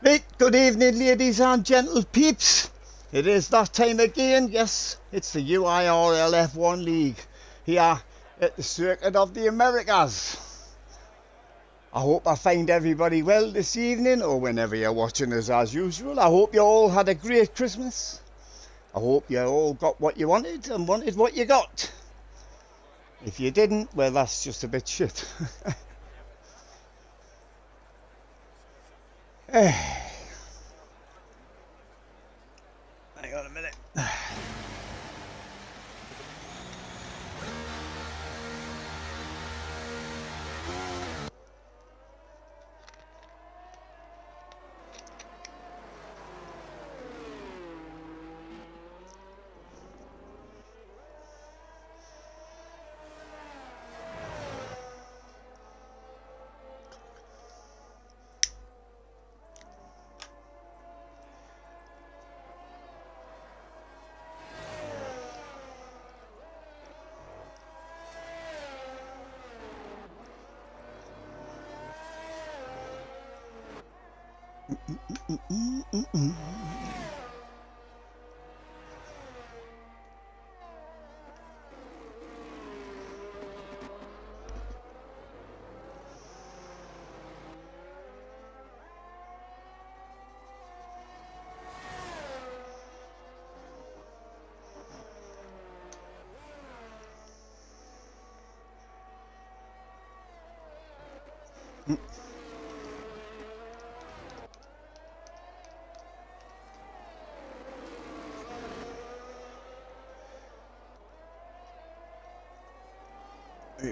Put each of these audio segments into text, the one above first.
Right, good evening ladies and gentle peeps. It is that time again. Yes, it's the UIRL F1 League here at the Circuit of the Americas. I hope I find everybody well this evening or whenever you're watching us as usual. I hope you all had a great Christmas. I hope you all got what you wanted and wanted what you got. If you didn't, well, that's just a bit shit. Hang on a minute.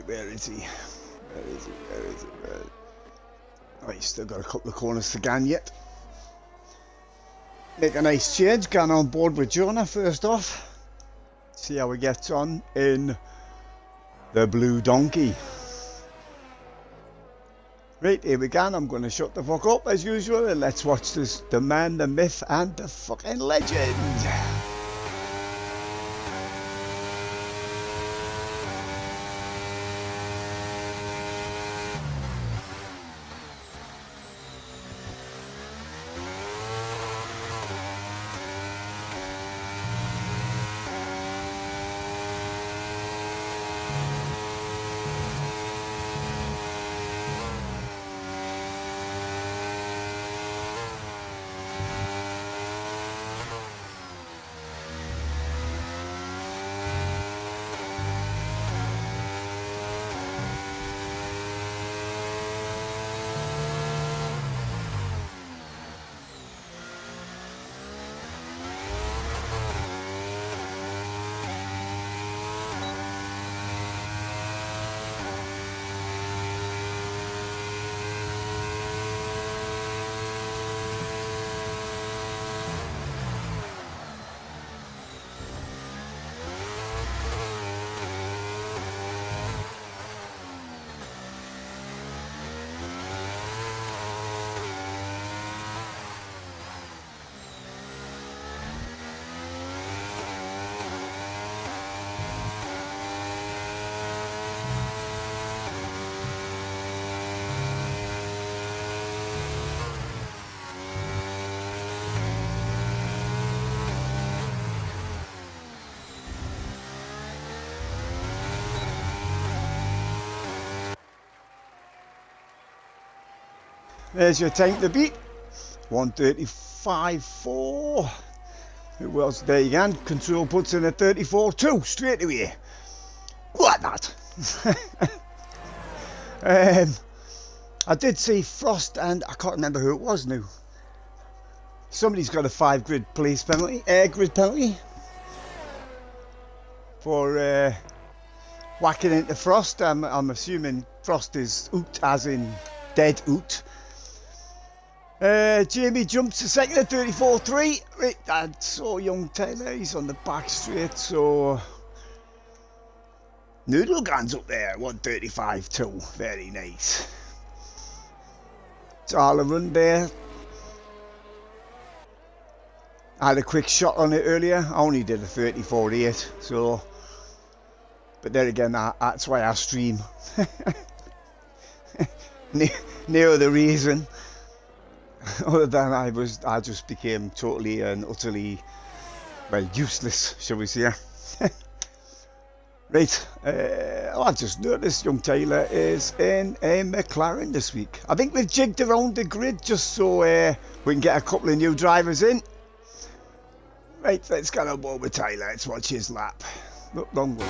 Where is he? Where is he? Where is he? Oh, he's still got a couple of corners to gan yet. Make a nice change, going on board with Jonah first off. See how he gets on in the Blue Donkey. Right, here we go. I'm going to shut the fuck up as usual and let's watch this, the man, the myth and the fucking legend. There's your time to beat. 1:35.4. Who else? There you go. Control puts in a 34.2 straight away. Like that. I did see Frost and I can't remember who it was now. Somebody's got a 5 grid police penalty, grid penalty for whacking into Frost. I'm assuming Frost is oot as in dead oot. Jamie jumps to second at 34.3. Right, that's so young Taylor, he's on the back straight, so Noodle Gun's up there, 1:35.2. Very nice. It's all a run there. I had a quick shot on it earlier. I only did a 34.8, so but there again, that's why I stream. Near the reason. Other than I just became totally and utterly, well, useless, shall we say. Right, I've just noticed young Taylor is in a McLaren this week. I think we've jigged around the grid just so we can get a couple of new drivers in. Right, let's get on board with Taylor. Let's watch his lap. Look, long one.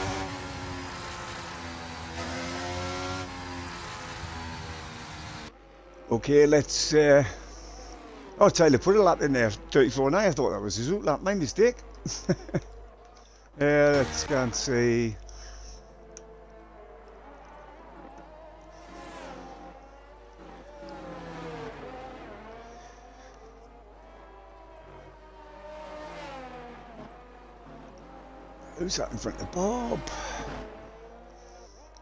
Okay, let's... Oh, Taylor put a lap in there. 34.9. I thought that was his route lap. My mistake. Let's go and see... Who's that in front of Bob?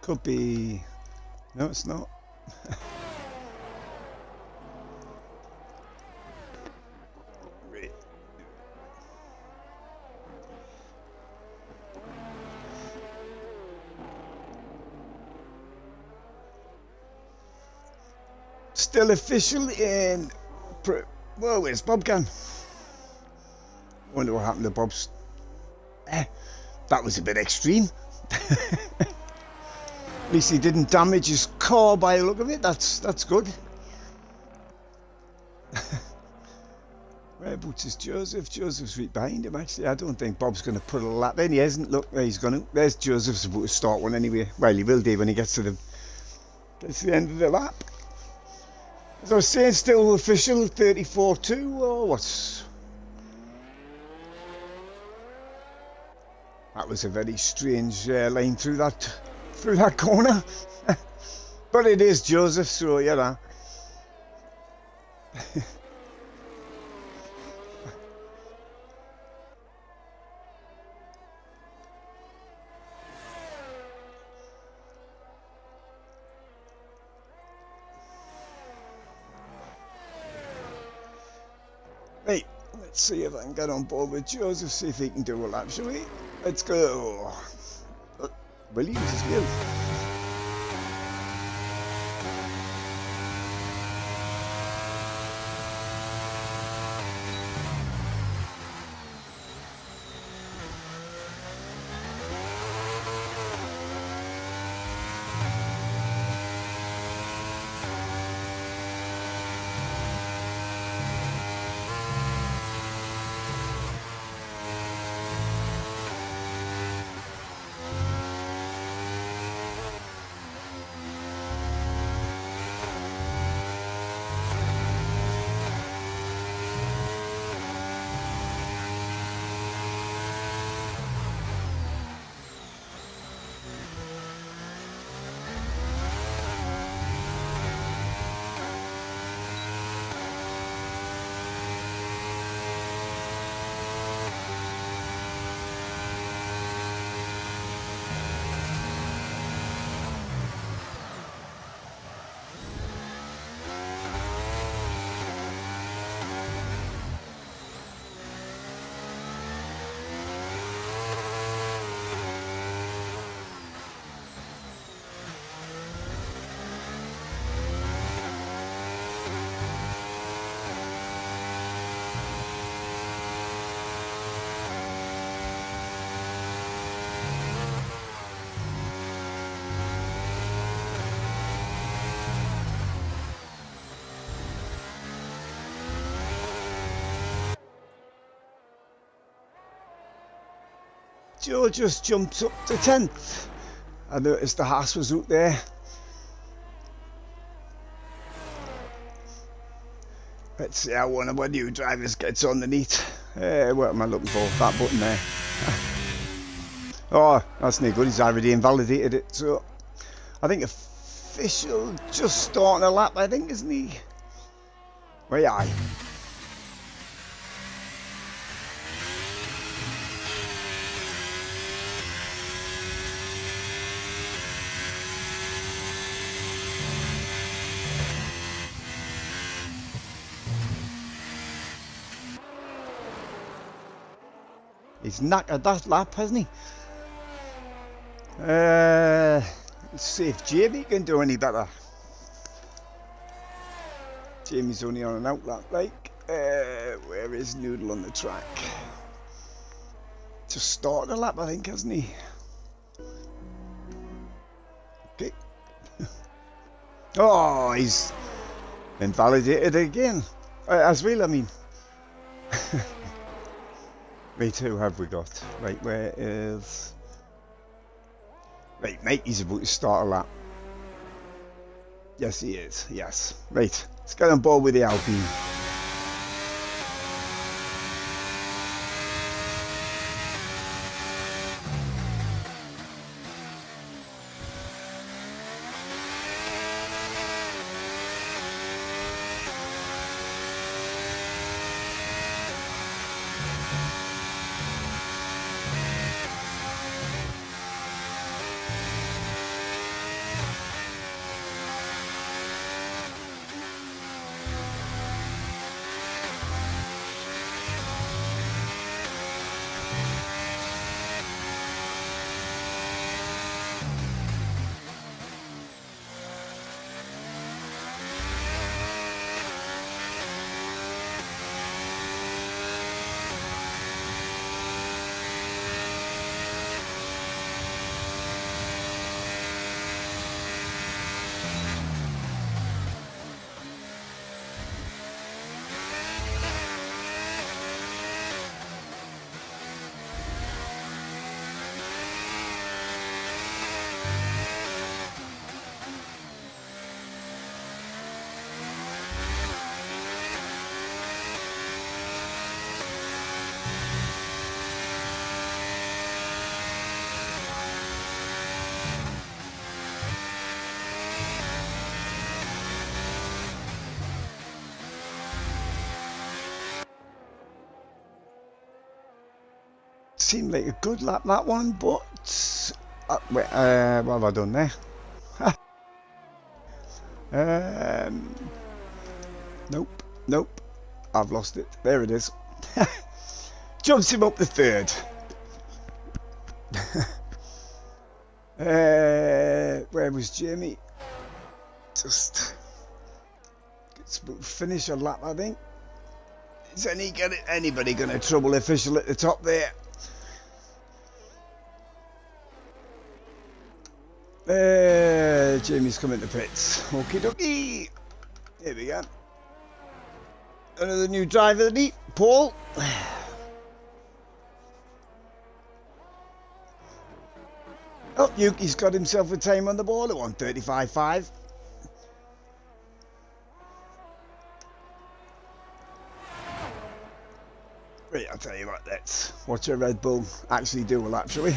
Could be... No, it's not. Right. Still official in... Whoa, where's Bob gone? Wonder what happened to Bob's... That was a bit extreme. At least he didn't damage his car by the look of it. That's good. Whereabouts is Joseph? Joseph's right behind him actually. I don't think Bob's going to put a lap in. He hasn't. Look, he's going to. There's Joseph's about to start one anyway. Well, he will do when he gets to the end of the lap. As I was saying, still official 34.2 or what's... That was a very strange line through that corner. But it is Joseph, so you know. Right, let's see if I can get on board with Joseph, see if he can do a lap, shall we? Let's go. Williams as well. Joe just jumped up to 10th. I noticed the Haas was out there. Let's see how one of our new drivers gets underneath. What am I looking for? That button there. Oh, that's no good. He's already invalidated it. So, I think official just starting a lap, I think, isn't he? Where are you? He's knackered that lap, hasn't he? Let's see if JB can do any better. Jamie's only on an outlap, like. Where is Noodle on the track? Just started a lap, I think, hasn't he? Okay. Oh, he's invalidated again. As well, I mean. Right, who have we got? Right, where is... Right, Mikey's about to start a lap. Yes, he is. Yes. Right, let's get on board with the Alpine. Seemed like a good lap, that one, but what have I done there? Nope, I've lost it. There it is. Jumps him up the third. Where was Jamie? Just finish a lap, I think. Is anybody going to trouble official at the top there? Jamie's coming to pits. Okie dokie. Here we go. Another new driver of the heat, Paul. Oh, Yuki's got himself a time on the ball at 1:35.5. Right, I'll tell you what, let's watch a Red Bull actually do a lap, shall we?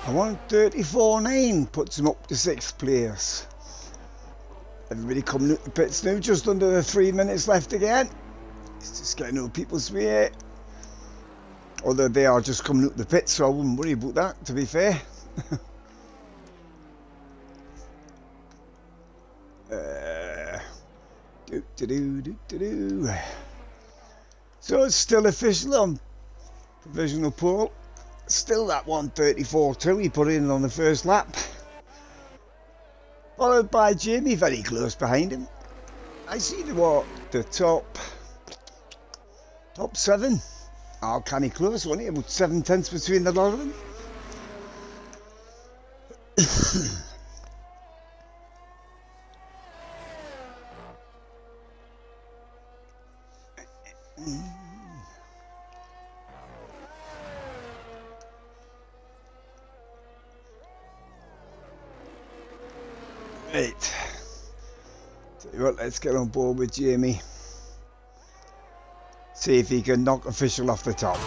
I want 34.9, puts him up to 6th place. Everybody coming out the pits now, just under the 3 minutes left again. It's just getting over people's way. Although they are just coming out the pits, so I wouldn't worry about that, to be fair. So it's still official on provisional pole. Still that 1:34.2 he put in on the first lap. Followed by Jamie very close behind him. I see the top 7 are kind of close, only about 7/10 between the lot of them. Right. Tell you what, let's get on board with Jamie. See if he can knock official off the top.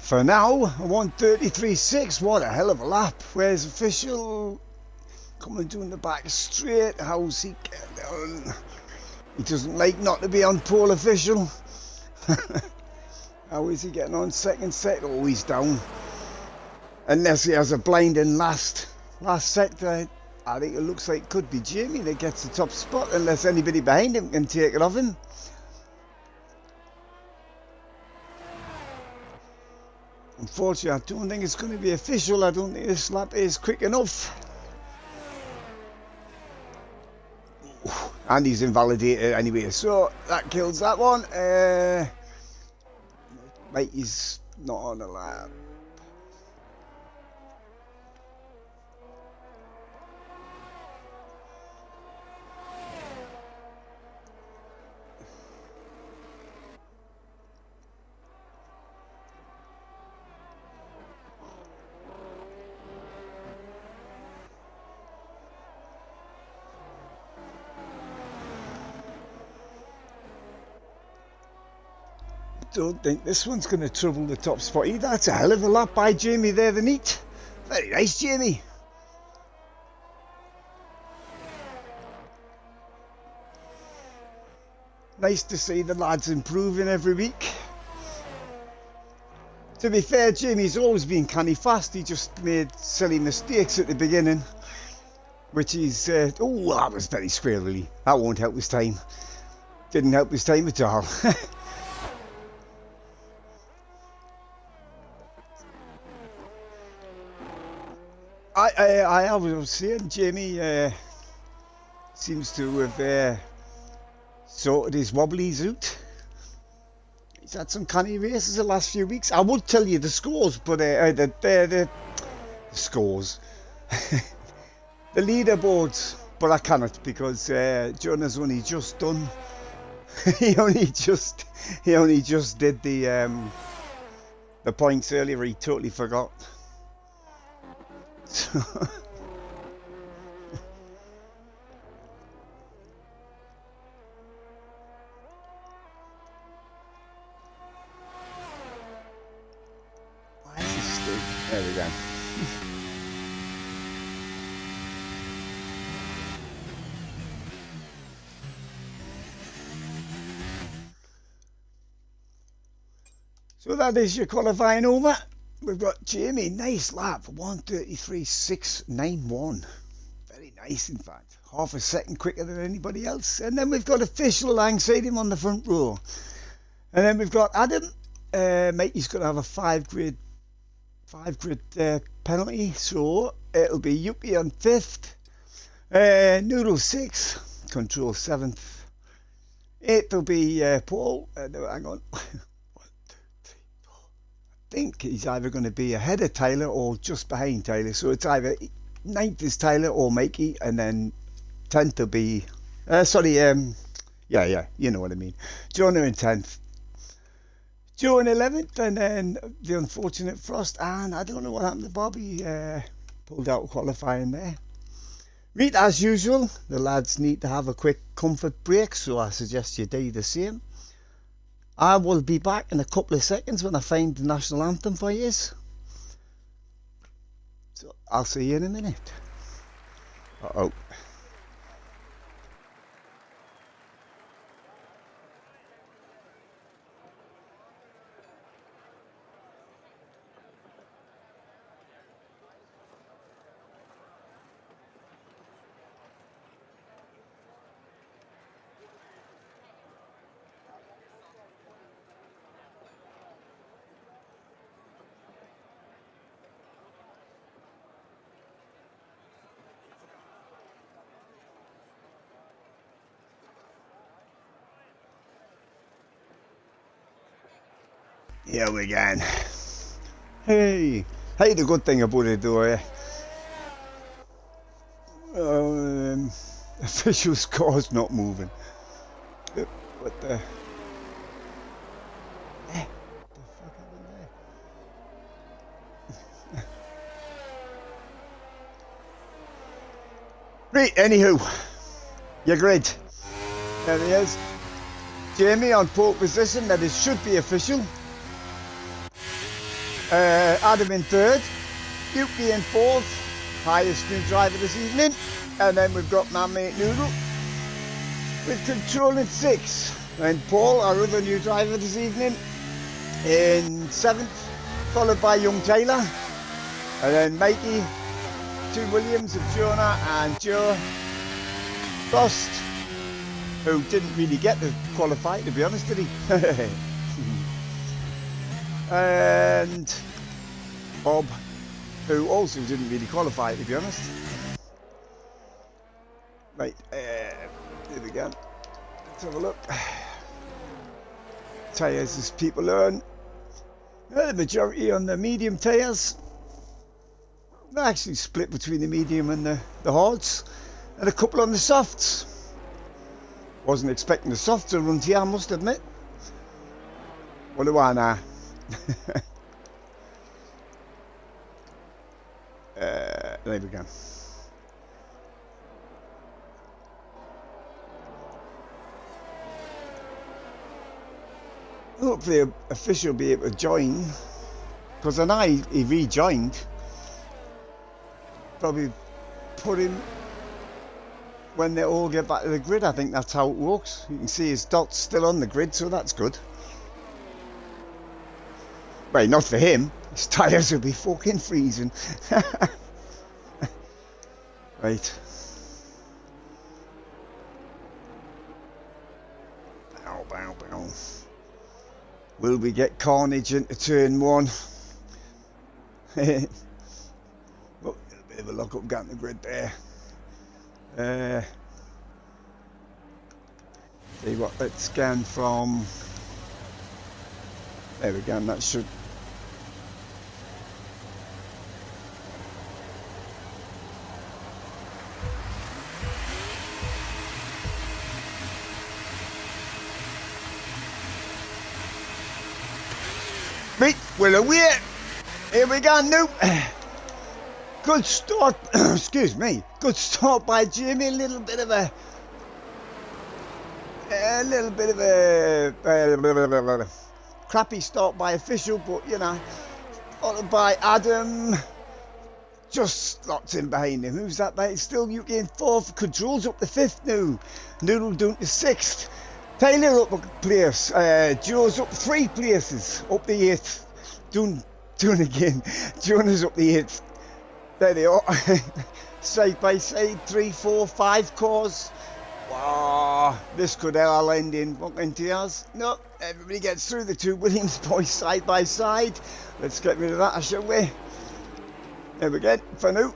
For now, 1:33.6, what a hell of a lap. Where's official? Coming down the back straight. How's he getting on? He doesn't like not to be on pole, official. How is he getting on? Second set? Oh, he's down. Unless he has a blinding last sector. I think it looks like it could be Jamie that gets the top spot, unless anybody behind him can take it off him. Unfortunately, I don't think it's going to be official. I don't think this lap is quick enough. And he's invalidated anyway, so that kills that one. Mate, he's not on the lap. Don't think this one's going to trouble the top spot either. That's a hell of a lap by Jamie there, the neat. Very nice, Jamie. Nice to see the lads improving every week. To be fair, Jamie's always been canny fast. He just made silly mistakes at the beginning, which is oh, that was very squirrely. That won't help his time. Didn't help his time at all. I was saying Jamie seems to have sorted his wobblies out. He's had some canny races the last few weeks. I would tell you the scores, but the scores, the leaderboards, but I cannot because Jonah's only just done. he only just did the points earlier. He totally forgot. So why is he still? There we go. So that is your qualifying over. We've got Jamie, nice lap for 1:33.691. Very nice, in fact. Half a second quicker than anybody else. And then we've got Official alongside him on the front row. And then we've got Adam. Mate, he's going to have a five grid penalty. So it'll be Yuki on 5th. Noodle 6th. Control 7th. 8th will be Paul. Hang on. I think he's either going to be ahead of Taylor or just behind Taylor. So it's either 9th is Taylor or Mikey, and then 10th will be yeah, you know what I mean. Jonah in 10th, Joe in 11th, and then the unfortunate Frost, and I don't know what happened to Bobby, pulled out qualifying there. Right, as usual, the lads need to have a quick comfort break, so I suggest you do the same. I will be back in a couple of seconds when I find the national anthem for you. So I'll see you in a minute. Uh-oh. Here we go. Hey, the good thing about it though, official score's not moving. What the fuck happened there? Right, anywho, your grid. There he is. Jamie on pole position, that is should be official. Adam in 3rd, Yuki in 4th, highest new driver this evening, and then we've got my mate Noodle with control in 6th, and Paul, our other new driver this evening, in 7th, followed by young Taylor, and then Mikey, 2 Williams of Jonah, and Joe Frost, who didn't really get to qualify, to be honest, did he? And Bob, who also didn't really qualify, to be honest. Right, here we go. Let's have a look. Tyres as people learn. The majority on the medium tyres. They're actually split between the medium and the hards. And a couple on the softs. Wasn't expecting the softs to run here, I must admit. What do I know? There we go. Hopefully an official will be able to join, because I know he rejoined. Probably put him when they all get back to the grid. I think that's how it works. You can see his dot's still on the grid, so that's good. Well, not for him. His tyres will be fucking freezing. Right. Bow, bow, bow. Will we get carnage into turn 1? Oh, a bit of a lock-up gap in the grid there. See what, let's scan from... There we go, and that should... Right, we're away. Here we go now. Good start, excuse me, good start by Jamie, a little bit of a crappy start by official, but you know, followed by Adam, just locked in behind him. Who's that, mate? Still Yuki in 4th, controls up to 5th now, Noodle down to 6th, Taylor up a place, Joe's up 3 places, up the 8th, doing again, Jonah's up the 8th, there they are, side by side, 3, 4, 5 cars. Wow, this could all end in fucking tears. No, everybody gets through, the 2 Williams boys side by side. Let's get rid of that, shall we? There we go, for now.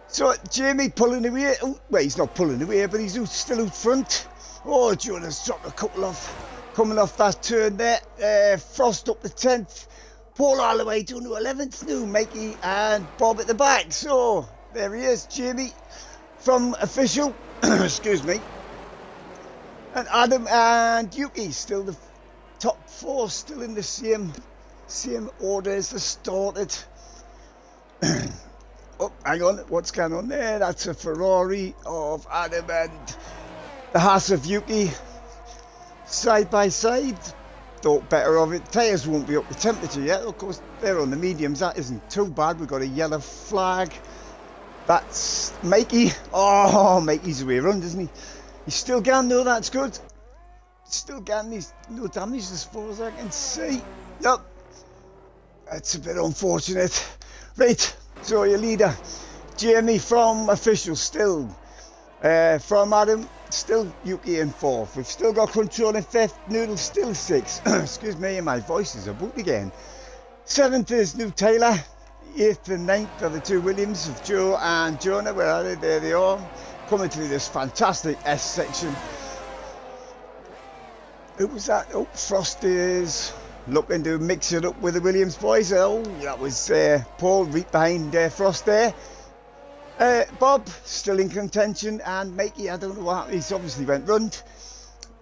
So, Jamie pulling away. Oh, well, he's not pulling away, but he's still out front. Oh, Jonah's dropped a couple off, coming off that turn there. Frost up the 10th. Paul all the way down to 11th now, Mikey and Bob at the back. So, there he is, Jamie from official. Excuse me. And Adam and Yuki still the top 4, still in the same order as they started. Oh, hang on, what's going on there? That's a Ferrari of Adam and the Haas of Yuki. Side by side. Thought better of it. Tyres won't be up to temperature yet. Of course, they're on the mediums. That isn't too bad. We've got a yellow flag. That's Mikey. Oh, Mikey's away run, doesn't he? He's still going, no, that's good. Still getting, he's no damage as far as I can see. Yep. That's a bit unfortunate. Right, so your leader, Jamie from official still. From Adam, still Yuki in 4th. We've still got control in 5th. Noodle still 6th. Excuse me, my voice is about again. 7th is New Taylor. 8th and 9th are the 2 Williams of Joe and Jonah. Where are they? There they are. Coming through this fantastic S section. Who was that? Oh, Frost is looking to mix it up with the Williams boys. Oh, that was Paul right behind Frost there. Bob still in contention, and Mikey, I don't know what happened. He's obviously went round.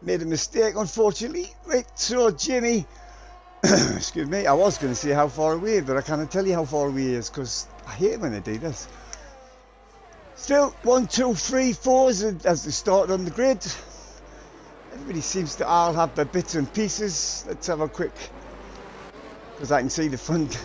Made a mistake, unfortunately. Right, so Jimmy. Excuse me, I was going to say how far away, but I can't tell you how far away he is because I hate when they do this. Still 1, 2, 3, 4 as they start on the grid. Everybody seems to all have their bits and pieces. Let's have a quick, because I can see the front.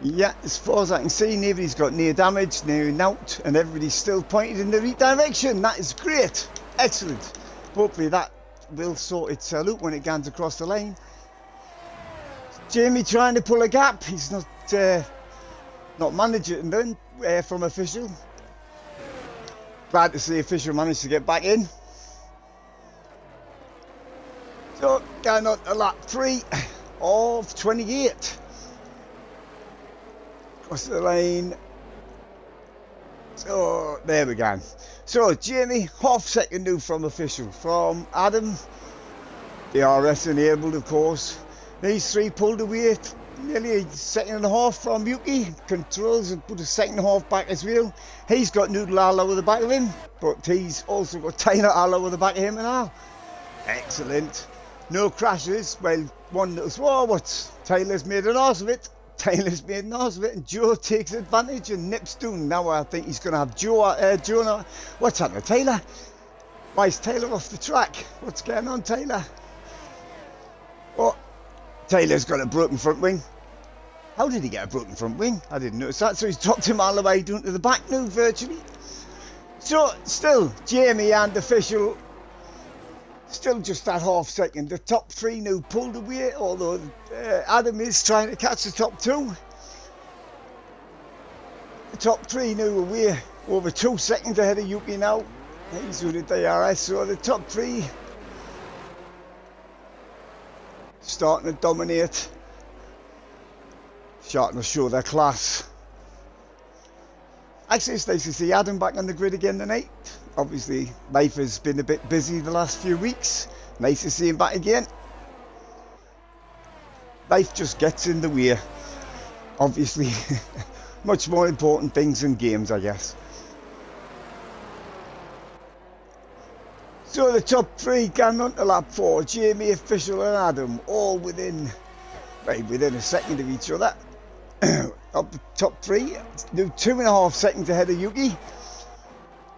Yeah, as far as I can see, nobody's got near damage, near nout, and everybody's still pointed in the right direction. That is great, excellent. Hopefully that will sort itself out when it gets across the line. Jamie trying to pull a gap. He's not managing then from official. Glad to see official managed to get back in. So going on to lap 3 of 28. Across the line. So there we go. So Jamie, half second new from official. From Adam, the RS enabled of course. These 3 pulled away, nearly a second and a half from Yuki. Controls and put a second and a half back as well. He's got Noodle all over the back of him, but he's also got Taylor all over the back of him and all. Excellent. No crashes. Well, one little swore, but Taylor's made an arse of it. Taylor's made an arse of it, and Joe takes advantage and nips down. Now I think he's going to have Jonah. What's happening, Taylor? Why is Taylor off the track? What's going on, Taylor? Oh. Taylor's got a broken front wing. How did he get a broken front wing? I didn't notice that. So he's dropped him all the way down to the back now, virtually. So, still, Jamie and official, still just that half second. The top 3 now pulled away, although Adam is trying to catch the top 2. The top 3 now away, over 2 seconds ahead of Yuki now. He's with the DRS, so the top 3 starting to dominate, starting to show their class. Actually, it's nice to see Adam back on the grid again tonight. Obviously, life has been a bit busy the last few weeks. Nice to see him back again. Life just gets in the way. Obviously, much more important things than games, I guess. So the top 3 going on to lap 4, Jamie, official and Adam, all within a second of each other. Up the top 3, 2.5 seconds ahead of Yuki.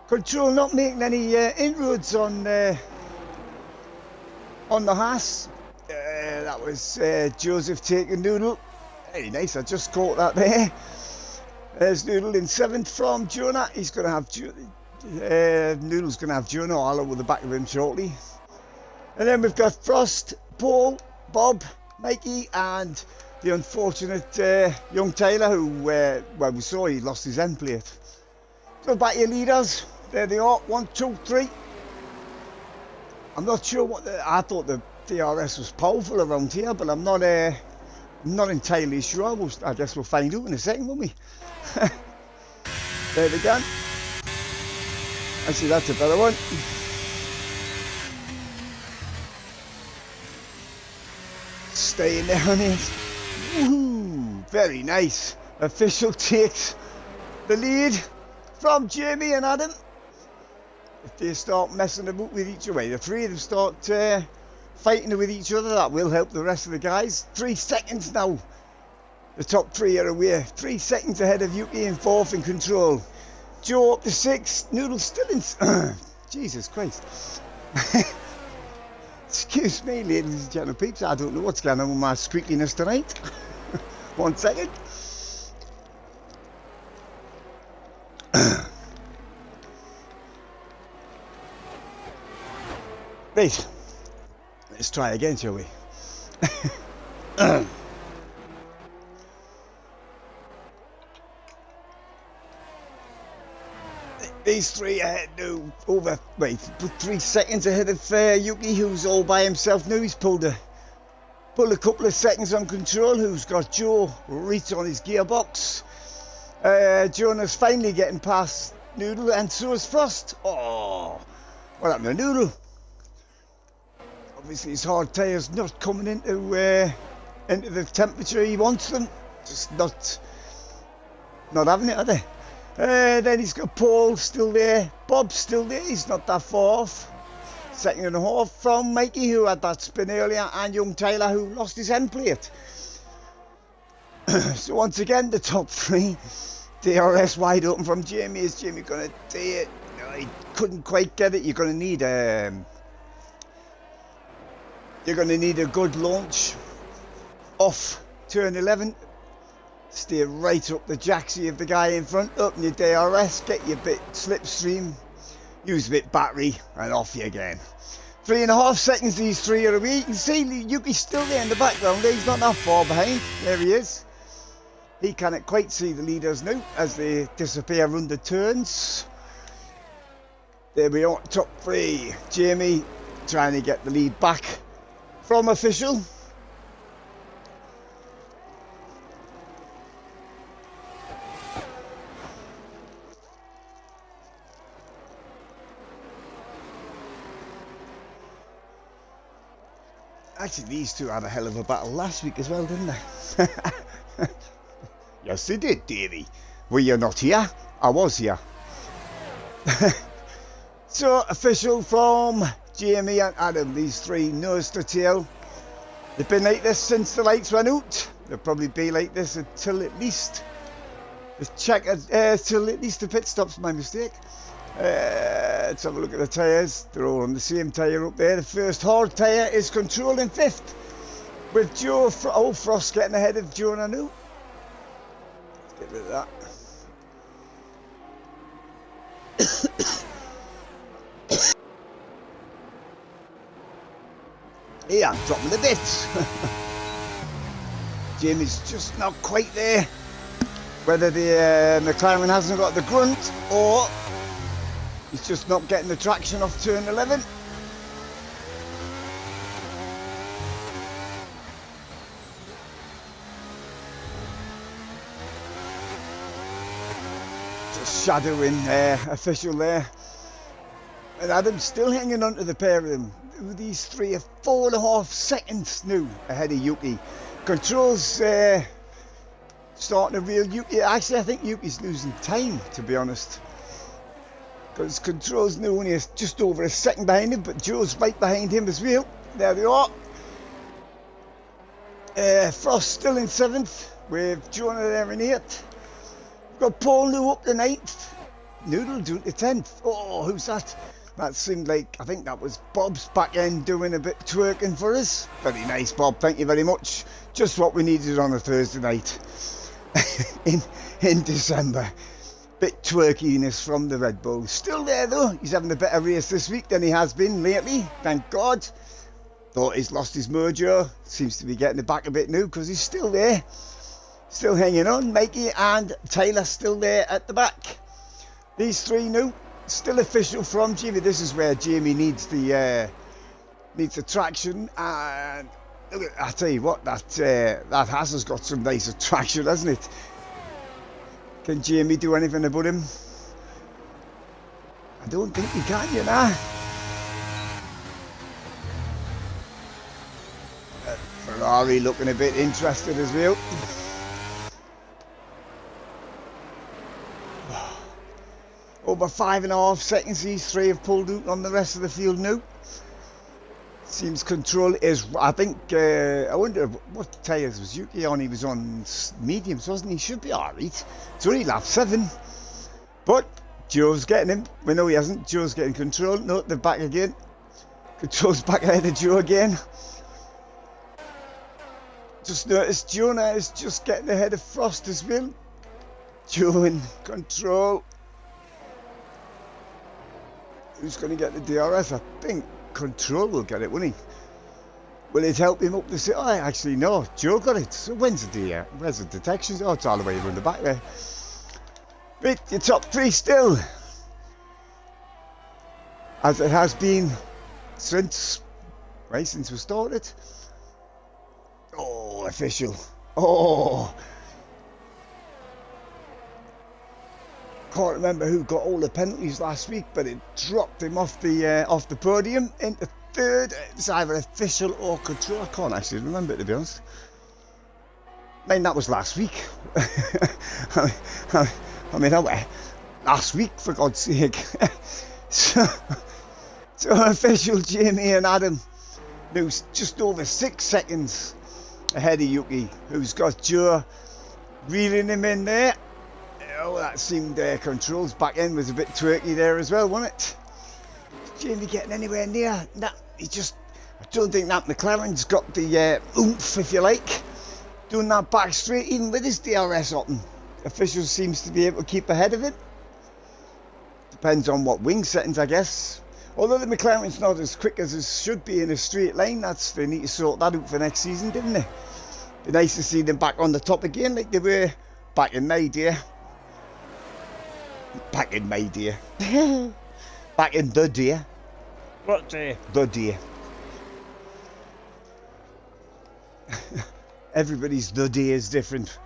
Control not making any inroads on the Haas. That was Joseph taking Noodle. Very nice, I just caught that there. There's Noodle in 7th from Jonah. He's going to have Noodle's going to have Jonah all over the back of him shortly. And then we've got Frost, Paul, Bob, Mikey, and the unfortunate young Taylor who, well, we saw he lost his end plate. So back your leaders. There they are. 1, 2, 3. I'm not sure what I thought the DRS was powerful around here, but I'm not entirely sure. I guess we'll find out in a second, won't we? There they go. Actually, that's a better one. Staying there on it. Woohoo! Very nice. Official takes the lead from Jamie and Adam. If they start messing about with each other, the three of them start fighting with each other, that will help the rest of the guys. 3 seconds now. The top three are away. 3 seconds ahead of Yuki in 4th in control. Joe up to 6th. Noodle still in... Jesus Christ. Excuse me, ladies and gentlemen peeps. I don't know what's going on with my squeakiness tonight. 1 second. Right. Let's try again, shall we? These three ahead now, over, wait, 3 seconds ahead of Yuki, who's all by himself now. He's pulled a couple of seconds on control, who's got Joe right on his gearbox. Jonah's finally getting past Noodle, and so is Frost. Oh, what happened to Noodle? Obviously his hard tyres not coming into the temperature he wants them. Just not having it, are they? Then he's got Paul still there, Bob's still there, he's not that far off. 2.5 from Mikey, who had that spin earlier, and young Taylor, who lost his end plate. So once again, the top three. DRS wide open from Jamie. Is Jamie going to do it? No, he couldn't quite get it. You're going to need a good launch off turn 11. Stay right up the jacksie of the guy in front, open your DRS, get your bit slipstream, use a bit battery, and off you again. 3.5 seconds these three are away. You can see Yuki's still there in the background, he's not that far behind. There he is. He cannot quite see the leaders now as they disappear under turns. There we are, top three. Jamie trying to get the lead back from official. Actually, these two had a hell of a battle last week as well, didn't they? Yes, they did, Davey. Were you not here? I was here. So, official from Jamie and Adam. These three nose to tail. They've been like this since the lights went out. They'll probably be like this until at least till at least the pit stops. My mistake. Let's have a look at the tyres. They're all on the same tyre up there. The first hard tyre is controlling 5th, with Joe Frost getting ahead of Jonah now. Let's get rid of that. Yeah, I'm dropping the bits. Jamie's just not quite there. Whether the McLaren hasn't got the grunt or he's just not getting the traction off turn 11. Just shadowing official there. And Adam's still hanging on to the pair of them. These three are 4.5 seconds now ahead of Yuki. Controls starting to reel Yuki. Actually, I think Yuki's losing time, to be honest. Because Controls now only is just over a second behind him, but Joe's right behind him as well. There they are. Frost still in 7th, with Jonah there in 8th. We've got Paul now up to 9th. Noodle down to 10th. Oh, who's that? That seemed like, I think that was Bob's back end doing a bit twerking for us. Very nice, Bob, thank you very much. Just what we needed on a Thursday night in December. Bit twerkiness from the Red Bull. Still there though, he's having a better race this week than he has been lately, thank God. Thought he's lost his mojo. Seems to be getting it back a bit new because he's still there. Still hanging on. Mikey and Taylor still there at the back. These three new. Still official from Jamie. This is where Jamie needs the traction. And look at, I tell you what, that has got some nice attraction, hasn't it? Can Jamie do anything about him? I don't think he can, you know. Ferrari looking a bit interested as well. Over 5.5 seconds, these three have pulled out on the rest of the field now. Seems control is, I think, I wonder what tyres was Yuki on. He was on mediums, wasn't he? Should be alright. It's only lap 7. But Joe's getting him. We know he hasn't. Joe's getting control. No, they're back again. Control's back ahead of Joe again. Just noticed Jonah is just getting ahead of Frost as well. Joe in control. Who's going to get the DRS? I think Control will get it, won't he? Will it help him up the city? Oh, actually, no. Joe got it. So where's the detection? Oh, it's all the way around the back there. Right, your top three still. As it has been since we started. Oh, official. Oh. Can't remember who got all the penalties last week, but it dropped him off the podium into third. It's either official or Control. I can't actually remember, to be honest. I mean, that was last week. I mean, last week, for God's sake. so official Jamie and Adam, who's just over 6 seconds ahead of Yuki, who's got Joe reeling him in there. Oh, that seemed Control's back end was a bit twerky there as well, wasn't it? Jamie getting anywhere near? Nah, I don't think that McLaren's got the oomph, if you like, doing that back straight, even with his DRS open. Official seems to be able to keep ahead of it. Depends on what wing settings, I guess. Although the McLaren's not as quick as it should be in a straight line, they need to sort that out for next season, didn't they? Be nice to see them back on the top again, like they were back in May, dear. Back in May, dear. Back in the dear. What dear? The dear. Everybody's the dear is different.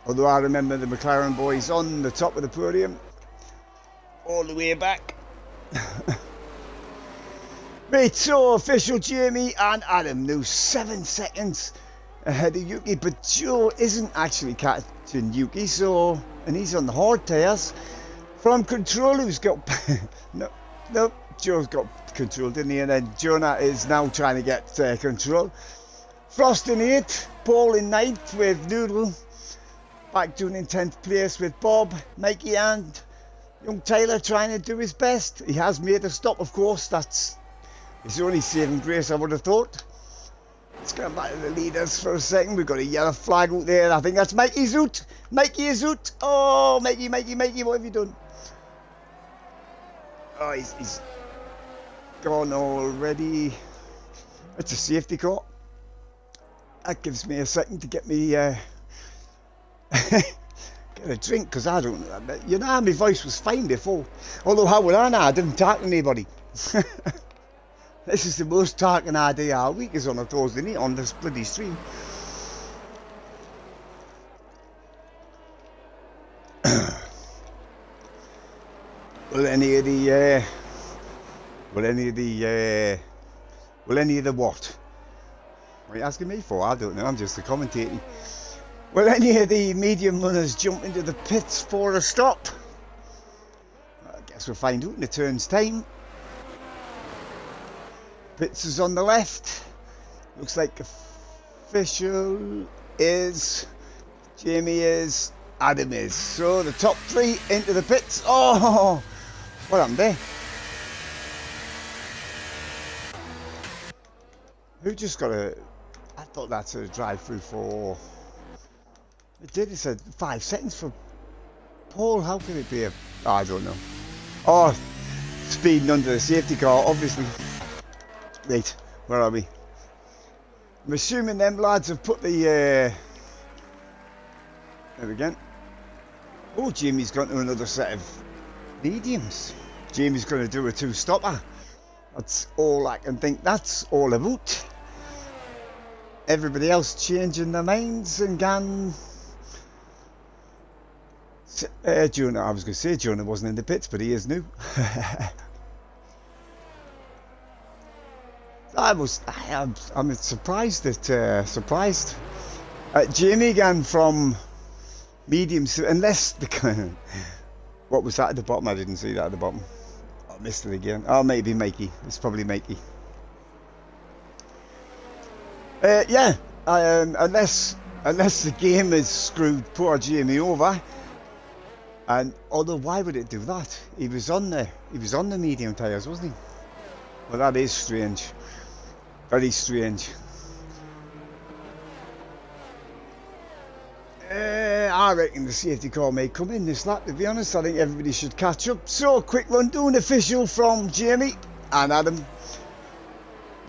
Although I remember the McLaren boys on the top of the podium, all the way back. Right, so official Jamie and Adam now 7 seconds ahead of Yuki, but Joe isn't actually catching Yuki, so, and he's on the hard tyres. From Control, who's got no, Joe's got Control, didn't he? And then Jonah is now trying to get Control. Frost in 8th, Paul in 9th with Noodle. Back down in 10th place with Bob, Mikey and young Taylor trying to do his best. He has made a stop, of course. That's his only saving grace, I would have thought. Let's go back to the leaders for a second. We've got a yellow flag out there. I think that's Mikey's out. Mikey is out. Oh, Mikey, what have you done? Oh, he's gone already. It's a safety car. That gives me a second to get me get a drink, because I don't know. You know, my voice was fine before. Although, how would I know? I didn't talk to anybody. This is the most talking I do all week, is on a Thursday night on this bloody stream. Will any of the what? What are you asking me for? I don't know, I'm just the commentating. Will any of the medium runners jump into the pits for a stop? I guess we'll find out in the turn's time. Pits is on the left. Looks like official is, Jamie is, Adam is. So the top three into the pits. Oh, what happened there? Who just got a... I thought that's a drive-through for... It did, it said 5 seconds for Paul. How can it be a... Oh, I don't know. Oh, speeding under the safety car, obviously. Right. Where are we? I'm assuming them lads have put the there we go. Oh, Jamie's gone to another set of mediums. Jamie's going to do a 2-stopper. That's all I can think that's all about. Everybody else changing their minds and gone. Jonah, I was going to say Jonah wasn't in the pits, but he is new. I'm surprised that Jamie gone from mediums, unless the what was that at the bottom? I didn't see that at the bottom. I missed it again. Oh, maybe Makey. It's probably Makey. Yeah, unless the game has screwed poor Jamie over. And although, why would it do that? He was on the medium tyres, wasn't he? Well, that is strange. Very strange. I reckon the safety car may come in this lap, to be honest. I think everybody should catch up. So, quick rundown official from Jamie and Adam.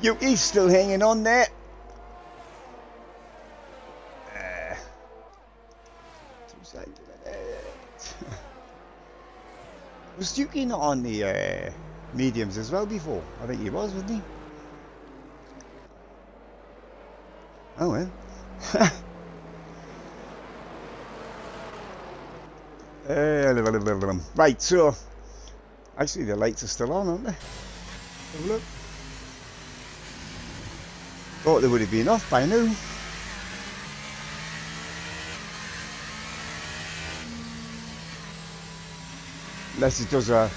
Yuki's still hanging on there. Was Yuki not on the mediums as well before? I think he was, wasn't he? Oh well. Right, so actually the lights are still on, aren't they? Have a look. Thought they would have been off by now. Unless it does a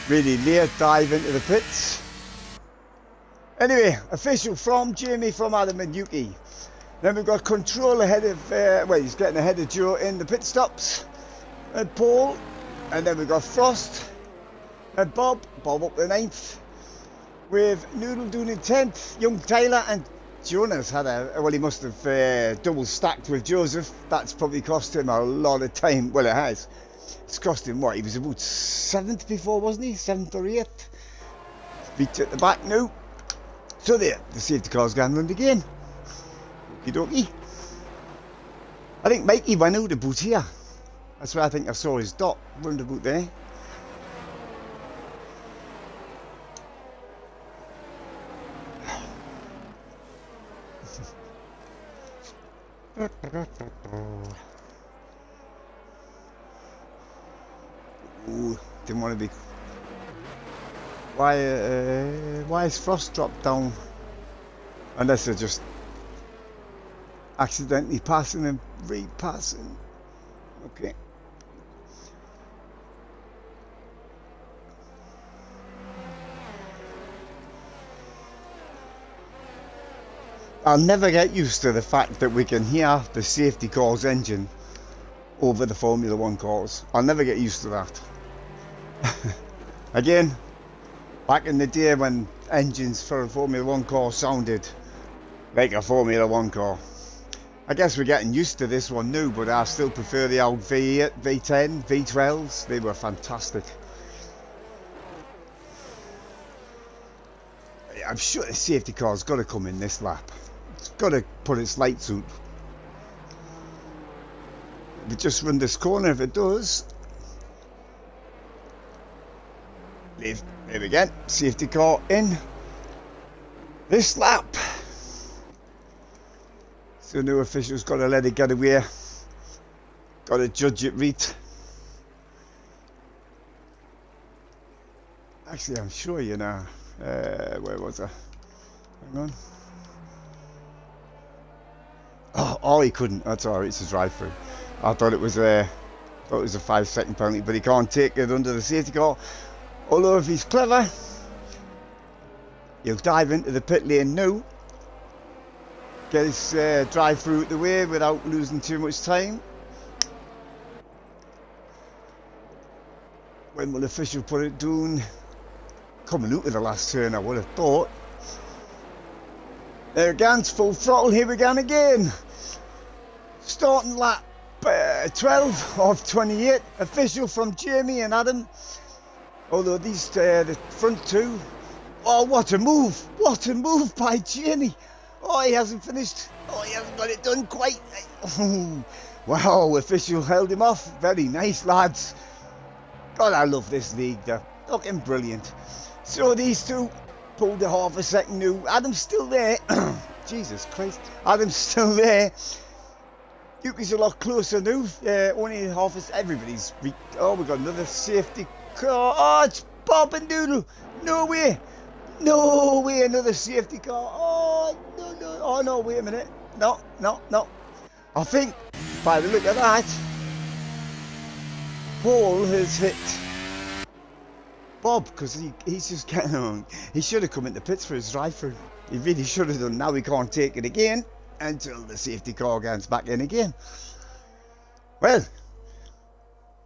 really late dive into the pits. Anyway, official from Jamie, from Adam and Yuki. Then we've got Control ahead of, well, he's getting ahead of Joe in the pit stops. And Paul. And then we've got Frost and Bob up the 9th. With Noodle doing in 10th. Young Taylor and Jonas had well, he must have double stacked with Joseph. That's probably cost him a lot of time. Well, it has. It's cost him what? He was about 7th before, wasn't he? 7th or 8th. Beat at the back now. So there, the safety car's gone round again. Okie dokie. I think Mikey went out about here. That's where I think I saw his dot round about there. Ooh, didn't want to be. Why is Frost dropped down? Unless they're just accidentally passing and repassing. Okay. I'll never get used to the fact that we can hear the safety car's engine over the Formula 1 cars. I'll never get used to that. Again, back in the day when engines for a Formula 1 car sounded like a Formula 1 car. I guess we're getting used to this one now, but I still prefer the old V8, V10, V12s. They were fantastic. I'm sure the safety car's got to come in this lap. It's got to put its lights out. We just run this corner. If it does, there we go. Safety car in this lap. So new officials got to let it get away. Got to judge it right. Actually, I'm sure you know. Where was I? Hang on. Oh, he couldn't. That's alright. It's a drive-through. I thought it was a 5-second penalty, but he can't take it under the safety car. Although if he's clever, he'll dive into the pit lane now. Get his drive-through out the way without losing too much time. When will the official put it down? Coming out of the last turn, I would have thought. There again, it's full throttle. Here we go again. Starting lap 12 of 28. Official from Jamie and Adam. Although these the front two. Oh, what a move! What a move by Jamie! Oh, he hasn't finished. Oh, he hasn't got it done quite. Oh, wow, official held him off. Very nice, lads. God, I love this league. They're looking brilliant. So these two pulled a half a second new. Adam's still there. Jesus Christ. Adam's still there. Yuki's a lot closer now. Only half a second. Everybody's... Oh, we got another safety car. Oh, it's Bob and Doodle. No way. No way, another safety car. Oh, no, no. Oh, no, wait a minute. No, no, no. I think, by the look of that, Paul has hit Bob, because he's just getting on. He should have come into pits for his drive-through. He really should have done. Now he can't take it again until the safety car gets back in again. Well,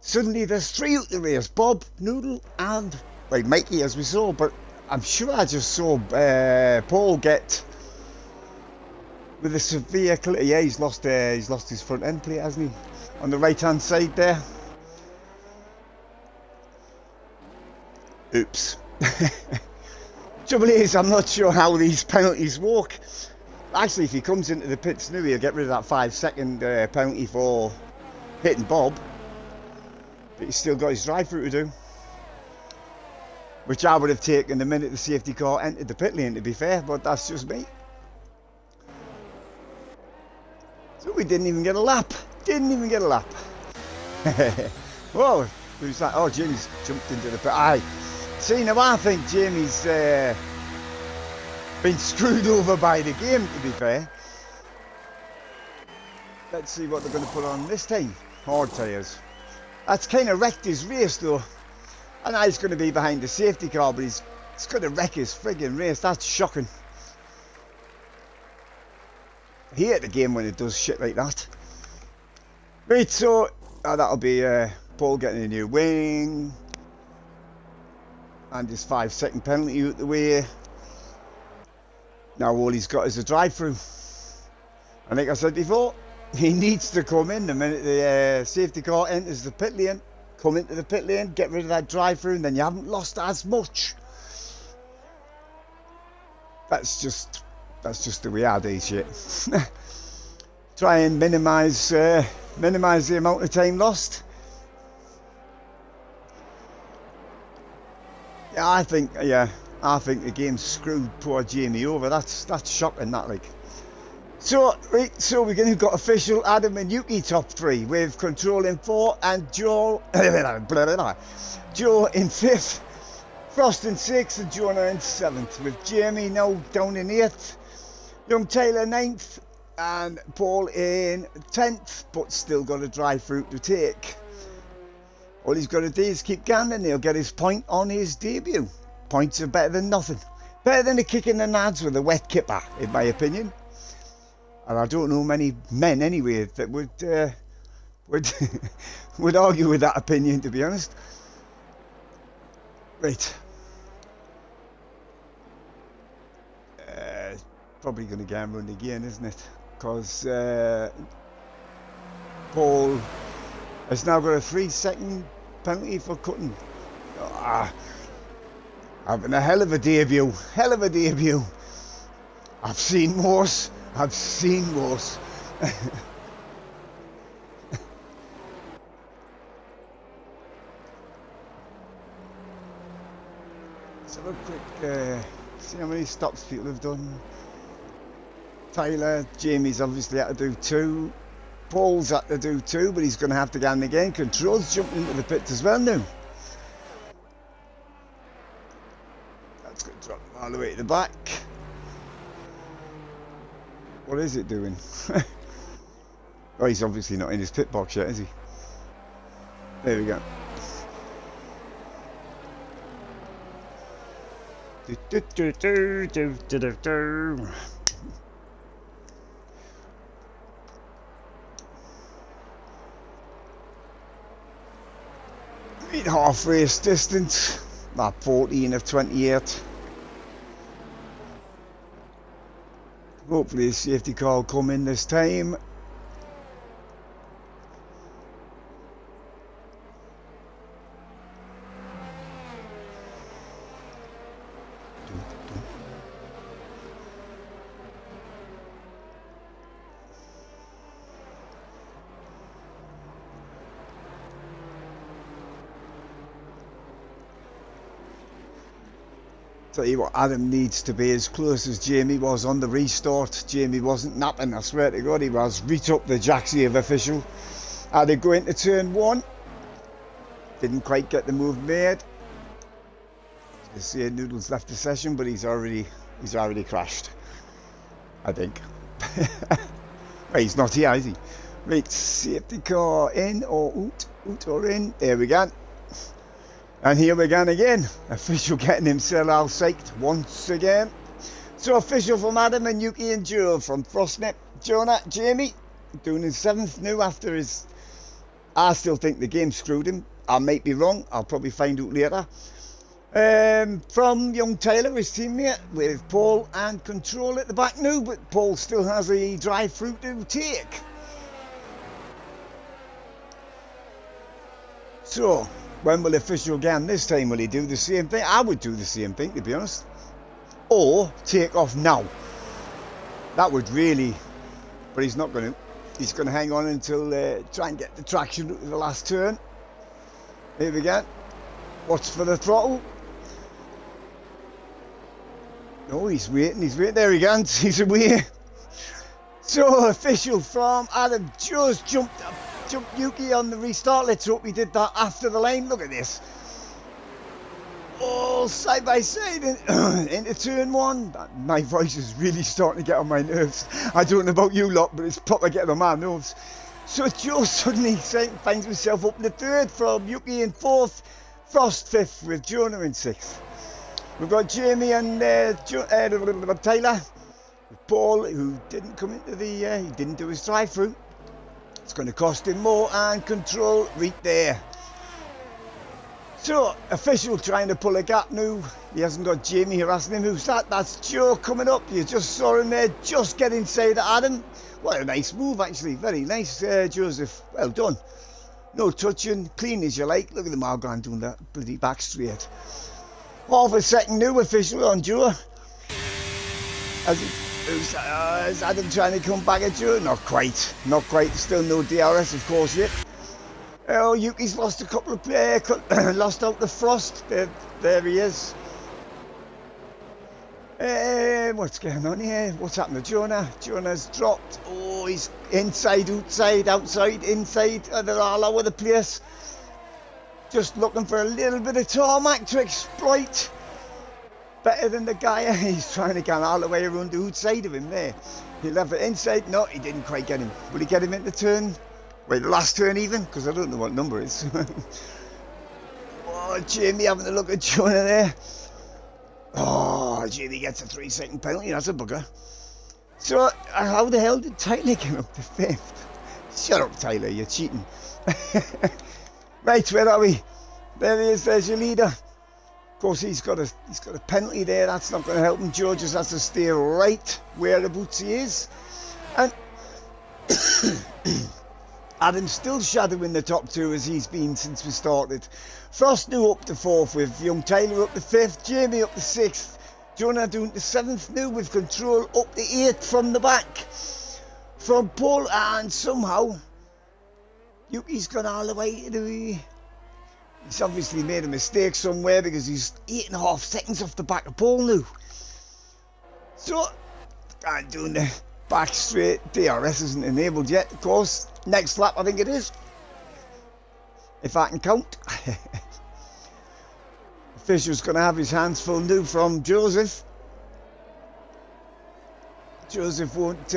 suddenly there's three out the race. Bob, Noodle and, well, Mikey, as we saw, but I'm sure I just saw Paul get with a severe... Yeah, he's lost his front end plate, hasn't he? On the right-hand side there. Oops. Trouble is, I'm not sure how these penalties work. Actually, if he comes into the pits now, he'll get rid of that 5-second penalty for hitting Bob. But he's still got his drive-through to do. Which I would have taken the minute the safety car entered the pit lane, to be fair, but that's just me. So we didn't even get a lap. Didn't even get a lap. Whoa, who's that? Oh, Jamie's jumped into the pit. Aye. See, now I think Jamie's been screwed over by the game, to be fair. Let's see what they're going to put on this time. Hard tyres. That's kind of wrecked his race, though. I know he's going to be behind the safety car, but it's going to wreck his friggin' race. That's shocking. I hate the game when it does shit like that. Right, so that'll be Paul getting a new wing. And his 5-second penalty out the way. Now all he's got is a drive-through. And like I said before, he needs to come in the minute the safety car enters the pit lane. Come into the pit lane, get rid of that drive-through, and then you haven't lost as much. That's just the way I do shit. Try and minimise the amount of time lost. Yeah, I think the game's screwed poor Jamie over. That's shocking, that, like. So we're going to got official Adam and Yuki top 3 with Control in 4 and Joe in 5th, Frost in 6th and Jonah in 7th, with Jamie now down in 8th, Young Taylor 9th and Paul in 10th, but still got a drive-through to take. All he's got to do is keep going and he'll get his point on his debut. Points are better than nothing. Better than a kick in the nads with a wet kipper, in my opinion. And I don't know many men anyway that would would argue with that opinion, to be honest. Right. Probably going to get him run again, isn't it? Because Paul has now got a 3-second penalty for cutting. Having a hell of a debut. Hell of a debut. I've seen worse. I've seen worse. Let's have a quick see how many stops people have done. Tyler, Jamie's obviously had to do 2. Paul's had to do 2, but he's going to have to get in again. Control's jumping into the pits as well now. That's going to drop him all the way to the back. What is it doing? Oh, he's obviously not in his pit box yet, is he? There we go. Meet half race distance, about 14 of 28. Hopefully the safety car will come in this time. Tell you what, Adam needs to be as close as Jamie was on the restart. Jamie wasn't napping, I swear to God he was. Reach up the Jaxie of official. Had to go into turn 1. Didn't quite get the move made. You see Noodles left the session, but he's already crashed, I think. Well, he's not here, is he? Right, safety car in or out or in. There we go. And here we go again. Official getting himself all psyched once again. So official from Adam and Yuki and Joe from Frostnet. Jonah, Jamie, doing his 7th new after his... I still think the game screwed him. I might be wrong. I'll probably find out later. From young Taylor, his teammate, with Paul and Control at the back now, but Paul still has a drive-through to take. So, when will official again this time? Will he do the same thing? I would do the same thing, to be honest. Or take off now. That would really... But he's not going to. He's going to hang on until try and get the traction to the last turn. Here we go. Watch for the throttle. Oh, he's waiting. There he goes. He's away. So, official from Adam. Just jumped Yuki on the restart. Let's hope he did that after the line. Look at this. Oh, side by side into turn 1. My voice is really starting to get on my nerves. I don't know about you lot, but it's proper getting on my nerves. So Joe suddenly finds himself up in the 3rd from Yuki in 4th. Frost 5th with Jonah in 6th. We've got Jamie and Taylor. Paul, who didn't come into the... he didn't do his drive-through. It's going to cost him more, and Control right there. So, official trying to pull a gap now. He hasn't got Jamie harassing him. Who's that? That's Joe coming up. You just saw him there. Just get inside Adam. What a nice move, actually. Very nice, Joseph. Well done. No touching. Clean as you like. Look at them all going doing that bloody back straight. Half a second new official on Joe. Is Adam trying to come back at Joe? Not quite. Not quite. Still no DRS, of course, yet. Oh, Yuki's lost a couple of lost out the Frost. There he is. What's going on here? What's happened to Jonah? Jonah's dropped. Oh, he's inside, outside, outside, inside. They're all over the place. Just looking for a little bit of tarmac to exploit. Better than the guy. He's trying to get all the way around the outside of him there. He left it inside. No, he didn't quite get him. Will he get him into turn? Wait, the last turn even? Because I don't know what number it is. Oh, Jamie having a look at Jonah there. Oh, Jamie gets a 3-second penalty. That's a bugger. So, how the hell did Tyler get up to 5th? Shut up, Tyler. You're cheating. Right, where are we? There he is. There's your leader. Of course, he's got a penalty there. That's not going to help him. Joe just has to stay right whereabouts he is. And... Adam's still shadowing the top 2 as he's been since we started. Frost new up to 4th with young Taylor up to 5th, Jamie up to 6th, Jonah doing the 7th new with Control up to 8th from the back. From Paul, and somehow Yuki's gone all the way to the... He's obviously made a mistake somewhere because he's 8.5 seconds off the back of Paul now. So, I'm doing the back straight. DRS isn't enabled yet, of course. Next lap, I think it is. If I can count. Official's going to have his hands full now from Joseph. Joseph won't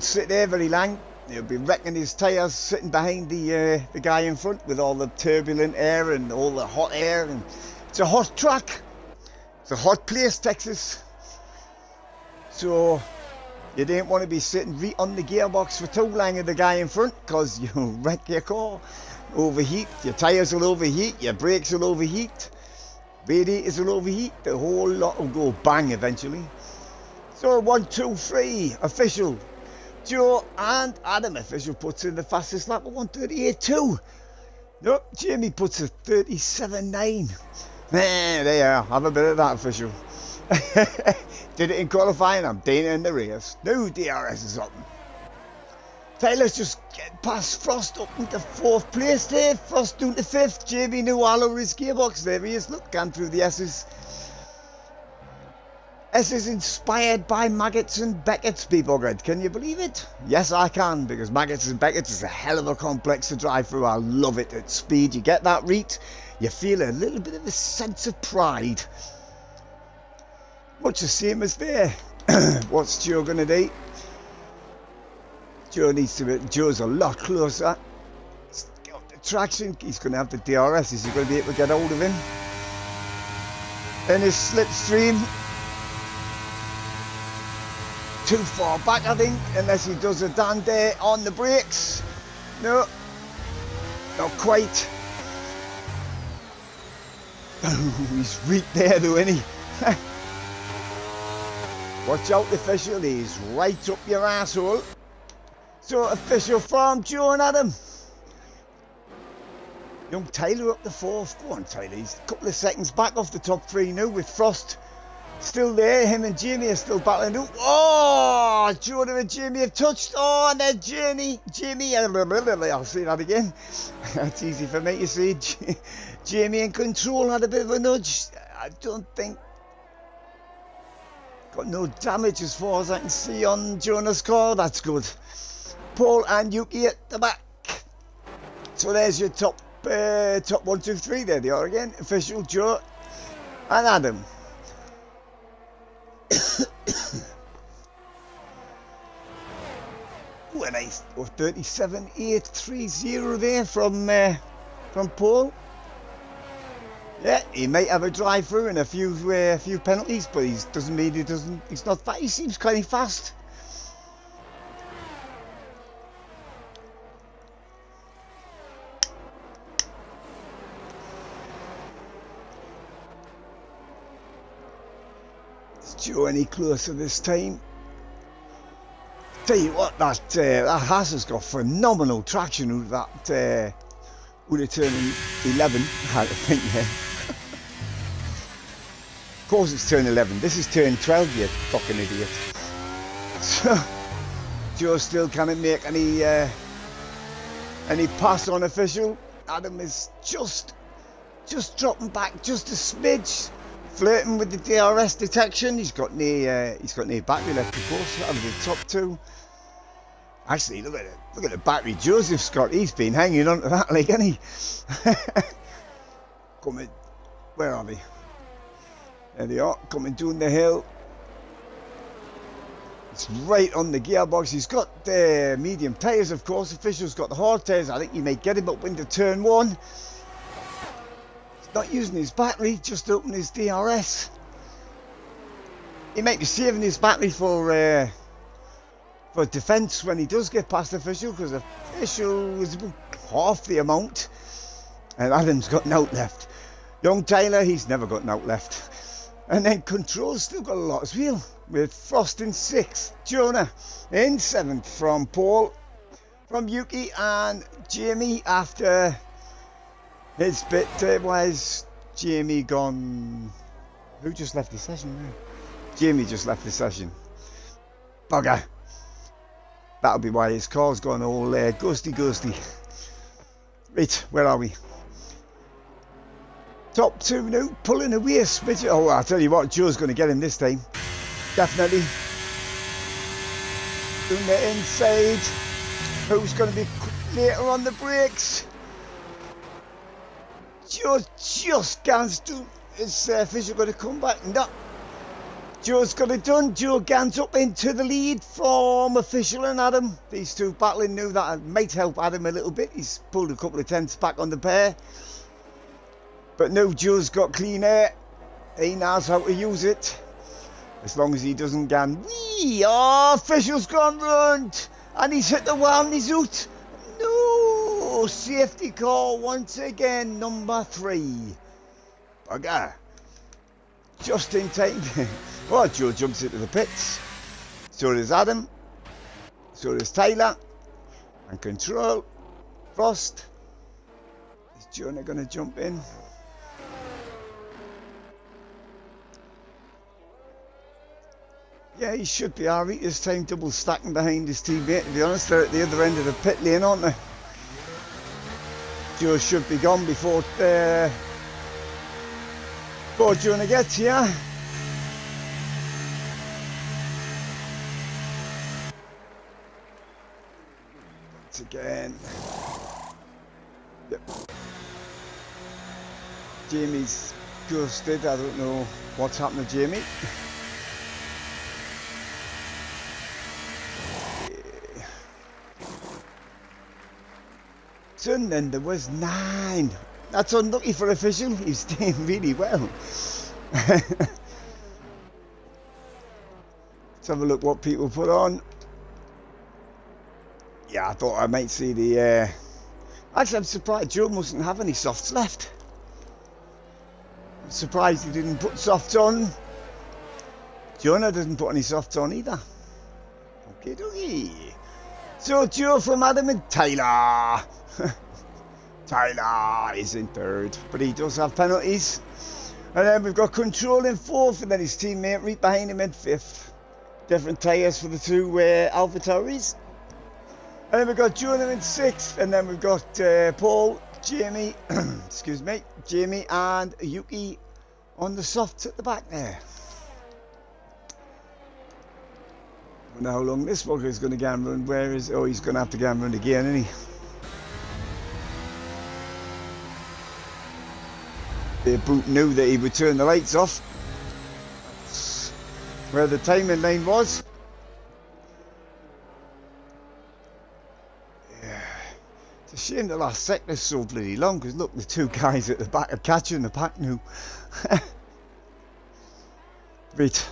sit there very long. He'll be wrecking his tyres sitting behind the guy in front with all the turbulent air and all the hot air. And it's a hot track. It's a hot place, Texas. So... you don't want to be sitting right on the gearbox for too long of the guy in front, because you'll wreck your car, overheat, your tyres will overheat, your brakes will overheat, radiators will overheat, the whole lot will go bang eventually. So 1, 2, 3, official. Joe and Adam, official puts in the fastest lap at 1:38.2. Nope, Jamie puts a 37.9. There you are, have a bit of that, official. Did it in qualifying, I'm doing it in the race. No DRS is up. Taylor's just getting past Frost up into 4th place there. Frost down to 5th. Jamie knew all over his gearbox. There he is. Look, gone through the S's. S is inspired by Maggots and Beckett's, be buggered. Can you believe it? Yes, I can, because Maggots and Beckett's is a hell of a complex to drive through. I love it at speed. You get that reet, you feel a little bit of a sense of pride. Much the same as there. What's Joe going to do? Joe's a lot closer. He's got the traction. He's going to have the DRS. Is he going to be able to get hold of him? In his slipstream. Too far back, I think, unless he does a dande on the brakes. No, not quite. He's weak there though, isn't he? Watch out, official, he's right up your asshole. So, official from Joe and Adam. Young Taylor up the fourth. Go on, Taylor, he's a couple of seconds back off the top three now with Frost still there. Him and Jamie are still battling. Oh, Jordan and Jamie have touched. Oh, and then Jamie, I'll say that again. That's easy for me to say. Jamie in control had a bit of a nudge. I don't think. Got no damage as far as I can see on Jonah's car. That's good. Paul and Yuki at the back. So there's your top 1, 2, 3. There they are again. Official, Joe and Adam. Ooh, a nice 37.830 there from Paul. Yeah, he might have a drive through and a few penalties, but he doesn't mean he doesn't. He's not fast. He seems kind of fast. Is Joe any closer this time? Tell you what, that Haas has got phenomenal traction with that. Would have turned 11. I had to think there. Of course it's turn 11. This is turn 12, you fucking idiot. So, Joe still can't make any pass on official. Adam is just dropping back just a smidge, flirting with the DRS detection. He's got no battery left, of course, out of the top two. Actually, look at the battery Joseph's got. He's been hanging on to that, like, hasn't he? Coming, where are we? There they are, coming down the hill. It's right on the gearbox. He's got the medium tyres, of course. Official's got the hard tyres. I think he may get him up into turn 1. He's not using his battery, just opening his DRS. He might be saving his battery for defence when he does get past official, because official is about half the amount, and Adam's got an out left. Young Taylor, he's never got an out left. And then Control's still got a lot as well, with Frost in 6th, Jonah in 7th from Paul, from Yuki and Jamie after his bit. Why is Jamie gone? Who just left the session now? Jamie just left the session. Bugger. That'll be why his car's gone all ghosty. Right, where are we? Top 2 now, pulling away a smidge. Oh, I'll tell you what, Joe's going to get him this time. Definitely. Doing the inside. Who's going to be later on the brakes? Joe just gans to. Is official going to come back? No. Joe's got it done. Joe gans up into the lead from official and Adam. These two battling now. That might help Adam a little bit. He's pulled a couple of tenths back on the pair. But no, Joe's got clean air. He knows how to use it. As long as he doesn't gan. Whee! Oh, official's gone round. And he's hit the wall and he's out. No! Safety car once again. Number 3. Bugger. Just in time. Well, Joe jumps into the pits. So does Adam. So does Taylor. And Control. Frost. Is Jonah going to jump in? Yeah, he should be alright this time, double stacking behind his teammate. To be honest, they're at the other end of the pit lane, aren't they? Joe should be gone before Jonah gets here. It's again. Yep. Jamie's ghosted. I don't know what's happened to Jamie. So then there was 9. That's unlucky for official. He's doing really well. Let's have a look what people put on. Yeah, I thought I might see the... Actually, I'm surprised Joe mustn't have any softs left. I'm surprised he didn't put softs on. Jonah doesn't put any softs on either. Okie dokie. So Joe from Adam and Tyler. Tyler is in 3rd, but he does have penalties. And then we've got Control in 4th, and then his teammate right behind him in 5th. Different tyres for the 2 AlphaTauris. And then we've got Jonah in 6th, and then we've got Paul, Jamie, excuse me, Jamie and Yuki on the softs at the back there. I wonder how long this fucker is going to go and run. Where is... Oh, he's going to have to go and run again, isn't he? The boot knew that he would turn the lights off. That's where the timing line was. Yeah. It's a shame the last sector's so bloody long, because look, the 2 guys at the back are catching the pack now. Right.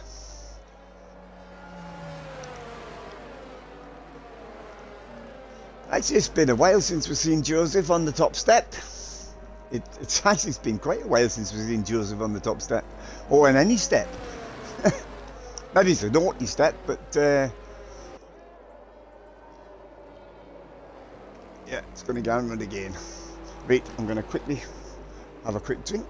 Actually, it's been a while since we've seen Joseph on the top step. It's actually been quite a while since we've seen Joseph on the top step, or on any step. Maybe it's a naughty step, but yeah, it's going to go and run again. Right, I'm going to quickly have a quick drink.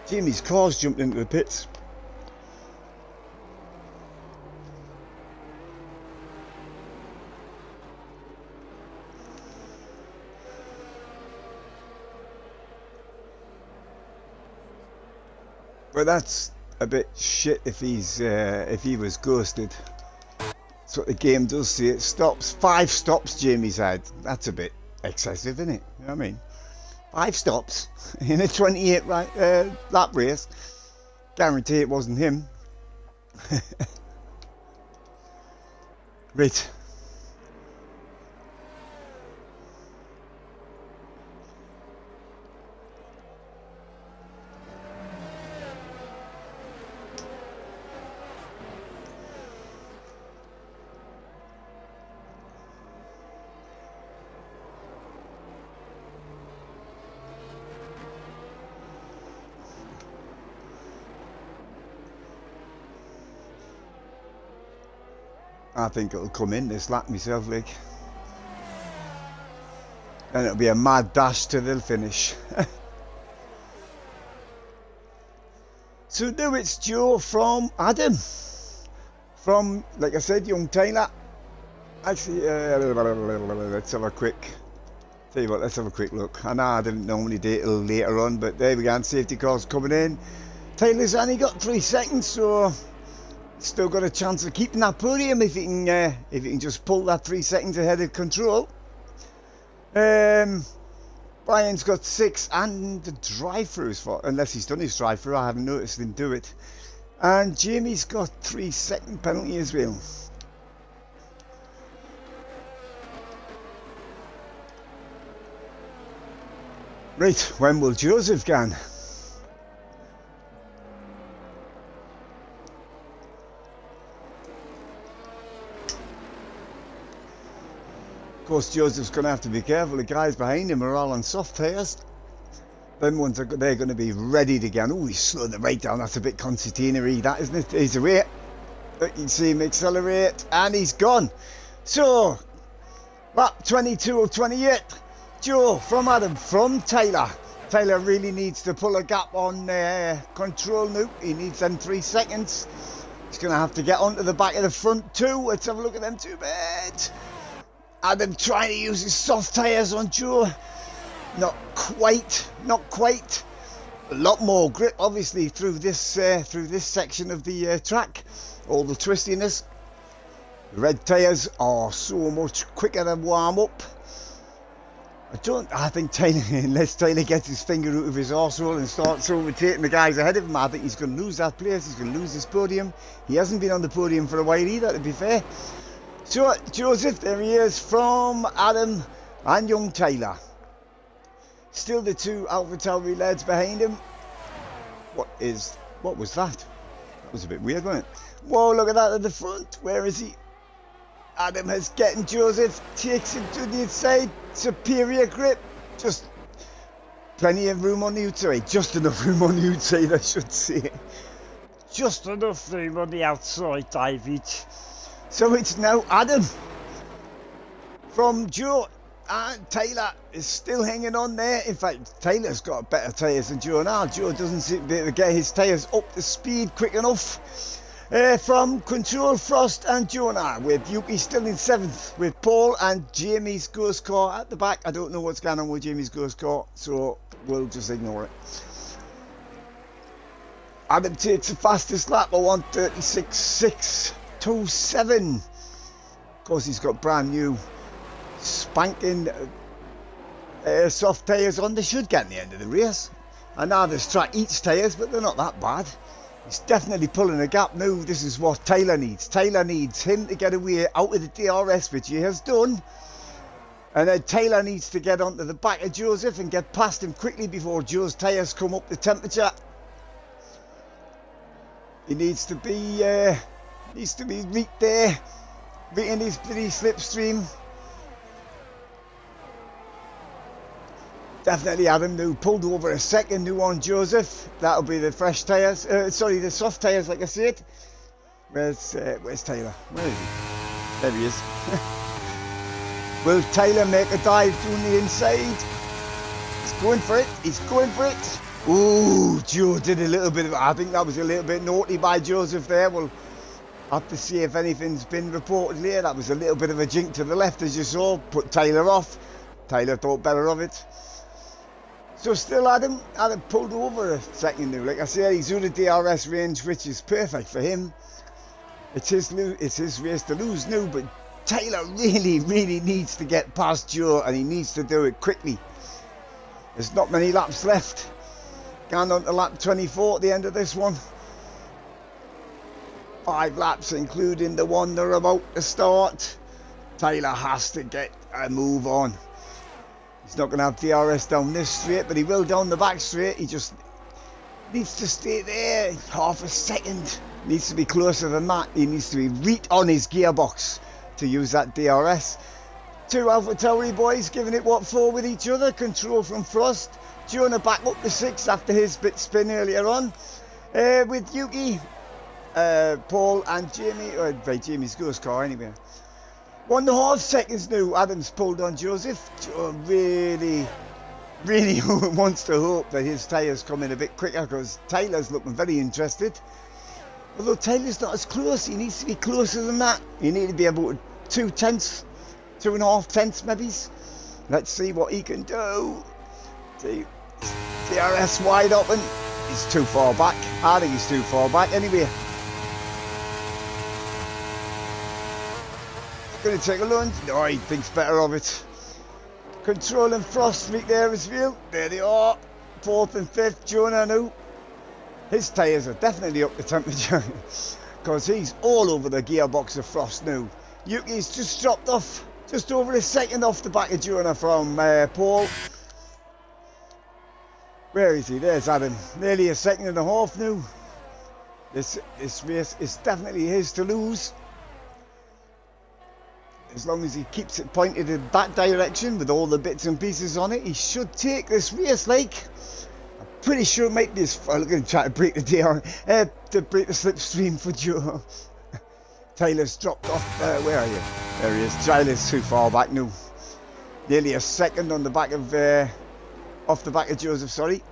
Jamie's car's jumped into the pits. But that's a bit shit if he was ghosted. That's what the game does say. It stops. 5 stops Jamie's had. That's a bit excessive, isn't it? You know what I mean? 5 stops in a 28 lap race. Guarantee it wasn't him. Right. I think it'll come in this lap myself, like. And it'll be a mad dash to the finish. So now it's Joe from Adam. From, like I said, young Tyler. Actually, let's have a quick... Tell you what, let's have a quick look. I know I didn't normally do it till later on, but there we go, and safety cars coming in. Tyler's only got 3 seconds, so... Still got a chance of keeping that podium if he can just pull that 3 seconds ahead of Control. Brian's got 6 and the drive-throughs for, unless he's done his drive-through, I haven't noticed him do it. And Jamie's got 3-second penalty as well. Right, when will Joseph go? Of course, Joseph's going to have to be careful. The guys behind him are all on soft tyres. Them ones they're going to be ready to go. Oh, he's slowing the right down. That's a bit concertina-y, that, isn't it? He's away. You can see him accelerate, and he's gone. So, lap 22 of 28. Joe from Adam, from Tyler. Tyler really needs to pull a gap on Control now. He needs them 3 seconds. He's going to have to get onto the back of the front too. Let's have a look at them 2 beds. Adam trying to use his soft tyres on Joe. Not quite. A lot more grip, obviously, through this section of the track. All the twistiness. The red tyres are so much quicker than warm up. I think Taylor, unless Taylor gets his finger out of his arsehole and starts overtaking the guys ahead of him, I think he's going to lose that place. He's going to lose his podium. He hasn't been on the podium for a while either, to be fair. So, Joseph, there he is from Adam and young Taylor. Still the two AlphaTauri lads behind him. What was that? That was a bit weird, wasn't it? Whoa, look at that at the front. Where is he? Adam has getting Joseph, takes him to the inside, superior grip, just plenty of room on the outside, just enough room on the outside I should say. Just enough room on the outside, David. So it's now Adam from Joe, and Taylor is still hanging on there. In fact, Taylor's got better tyres than Joe now. Joe doesn't seem to be able to get his tyres up to speed quick enough. From Control, Frost and Jonah, with Yuki still in 7th, with Paul and Jamie's ghost car at the back. I don't know what's going on with Jamie's ghost car, so we'll just ignore it. Adam takes the fastest lap of 1:36.627. Of course, he's got brand new spanking soft tyres on. They should get in the end of the race. I know this track eats tyres, but they're not that bad. He's definitely pulling a gap now. This is what Taylor needs. Taylor needs him to get away out of the DRS, which he has done. And then Taylor needs to get onto the back of Joseph and get past him quickly before Joe's tyres come up the temperature. He needs to be right there, right in his bloody slipstream. Definitely Adam now pulled over a second new on Joseph. That'll be the fresh tyres. The soft tyres, like I said. Where's Taylor? Where is he? There he is. Will Taylor make a dive down the inside? He's going for it. He's going for it. Ooh, Joe did a little bit of... I think that was a little bit naughty by Joseph there. We'll have to see if anything's been reported here. That was a little bit of a jink to the left, as you saw. Put Taylor off. Taylor thought better of it. So still Adam pulled over a second now. Like I said, he's out of DRS range, which is perfect for him. It's his race to lose now, but Taylor really needs to get past Joe, and he needs to do it quickly. There's not many laps left. Going on to lap 24 at the end of this one. 5 laps, including the one they're about to start. Taylor has to get a move on. He's not going to have DRS down this straight, but he will down the back straight. He just needs to stay there half a second. Needs to be closer than that. He needs to be right on his gearbox to use that DRS. Two AlphaTauri boys giving it what for with each other. Control from Frost. Jonah back up to 6th after his bit spin earlier on. With Yuki, Paul and Jamie, or Jamie's ghost car anyway. 1.5 seconds now. Adam's pulled on Joseph. Joe really wants to hope that his tyres come in a bit quicker, because Taylor's looking very interested. Although Taylor's not as close, he needs to be closer than that. You need to be about 2.5 tenths maybe. Let's see what he can do. See, DRS wide open. He's too far back. I think he's too far back anyway. Going to take a lunge. No, he thinks better of it. Control and Frost right there as well. There they are. 4th and 5th. Jonah now. His tyres are definitely up to temperature, because he's all over the gearbox of Frost now. Yuki's just dropped off, just over a second off the back of Jonah from Paul. Where is he? There's Adam. Nearly a second and a half now. This race is definitely his to lose. As long as he keeps it pointed in that direction with all the bits and pieces on it, he should take this race. Like, I'm pretty sure it might be his... I'm going to try to break the slipstream for Joe. Taylor's dropped off. Where are you? There he is. Taylor's too far back now. Nearly a second on the back of... off the back of Joseph, sorry.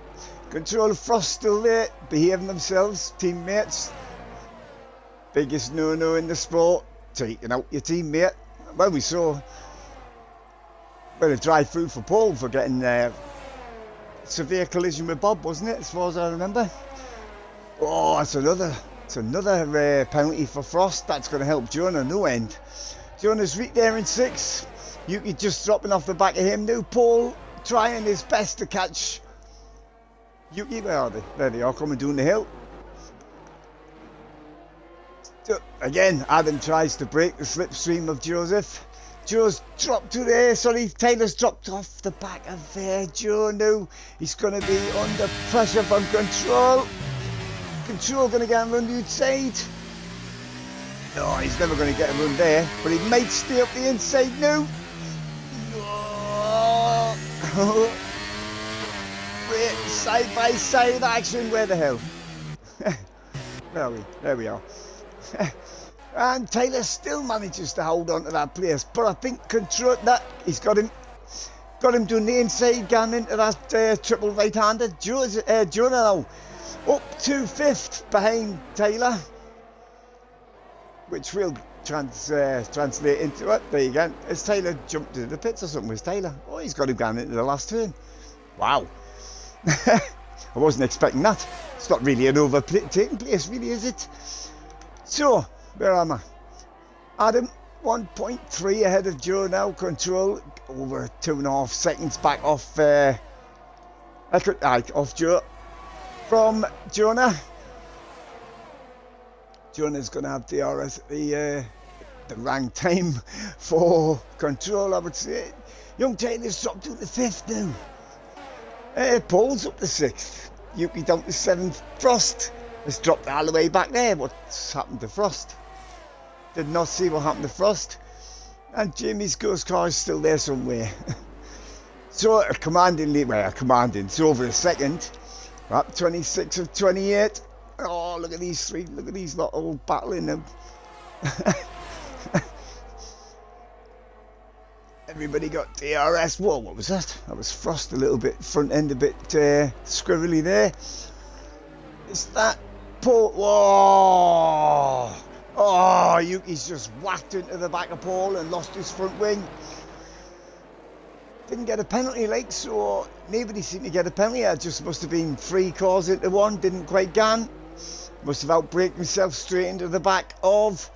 Control Frost still there, behaving themselves, teammates. Biggest no-no in the sport, taking out your teammate. Well, we saw a drive through for Paul for getting severe collision with Bob, wasn't it, as far as I remember? Oh, it's another penalty for Frost. That's going to help Jonah no end. Jonah's right there in 6. Yuki just dropping off the back of him now. Paul trying his best to catch Yuki. Where are they? There they are, coming down the hill. So, again, Adam tries to break the slipstream of Joseph. Joe's dropped to there. Sorry, Taylor's dropped off the back of there. Joe now, he's going to be under pressure from Control. Control going to get him run the outside. No, he's never going to get a run there, but he might stay up the inside now. Oh. Wait, side by side action. Where the hell? There we are. And Taylor still manages to hold on to that place, but I think Control that he's got him doing the inside, going into that triple right-handed. Jonah now up to 5th behind Taylor, which will translate into it. There you go. Has Taylor jumped into the pits or something with Taylor? Oh, he's got him going into the last turn. Wow. I wasn't expecting that. It's not really an overtaking place, really, is it? So, where am I? Adam, 1.3 ahead of Joe now. Control over 2.5 seconds back off off Joe from Jonah. Jonah's going to have DRS the wrong time for Control, I would say. Young Taylor's dropped to the 5th now. Paul's up to 6th. Yuki down to 7th. Frost has dropped all the way back there. What's happened to Frost? Did not see what happened to Frost. And Jamie's ghost car is still there somewhere. So a commanding lead. Well, it's over a second. Up 26 of 28. Oh, look at these three. Look at these lot all battling them. Everybody got DRS. Whoa, what was that? That was Frost a little bit, front end a bit squirrely there. Is that Paul? Whoa! Oh, Yuki's just whacked into the back of Paul and lost his front wing. Didn't get a penalty, like, so nobody seemed to get a penalty. I just must have been 3 cars into 1, didn't quite gan. Must have outbraked himself straight into the back of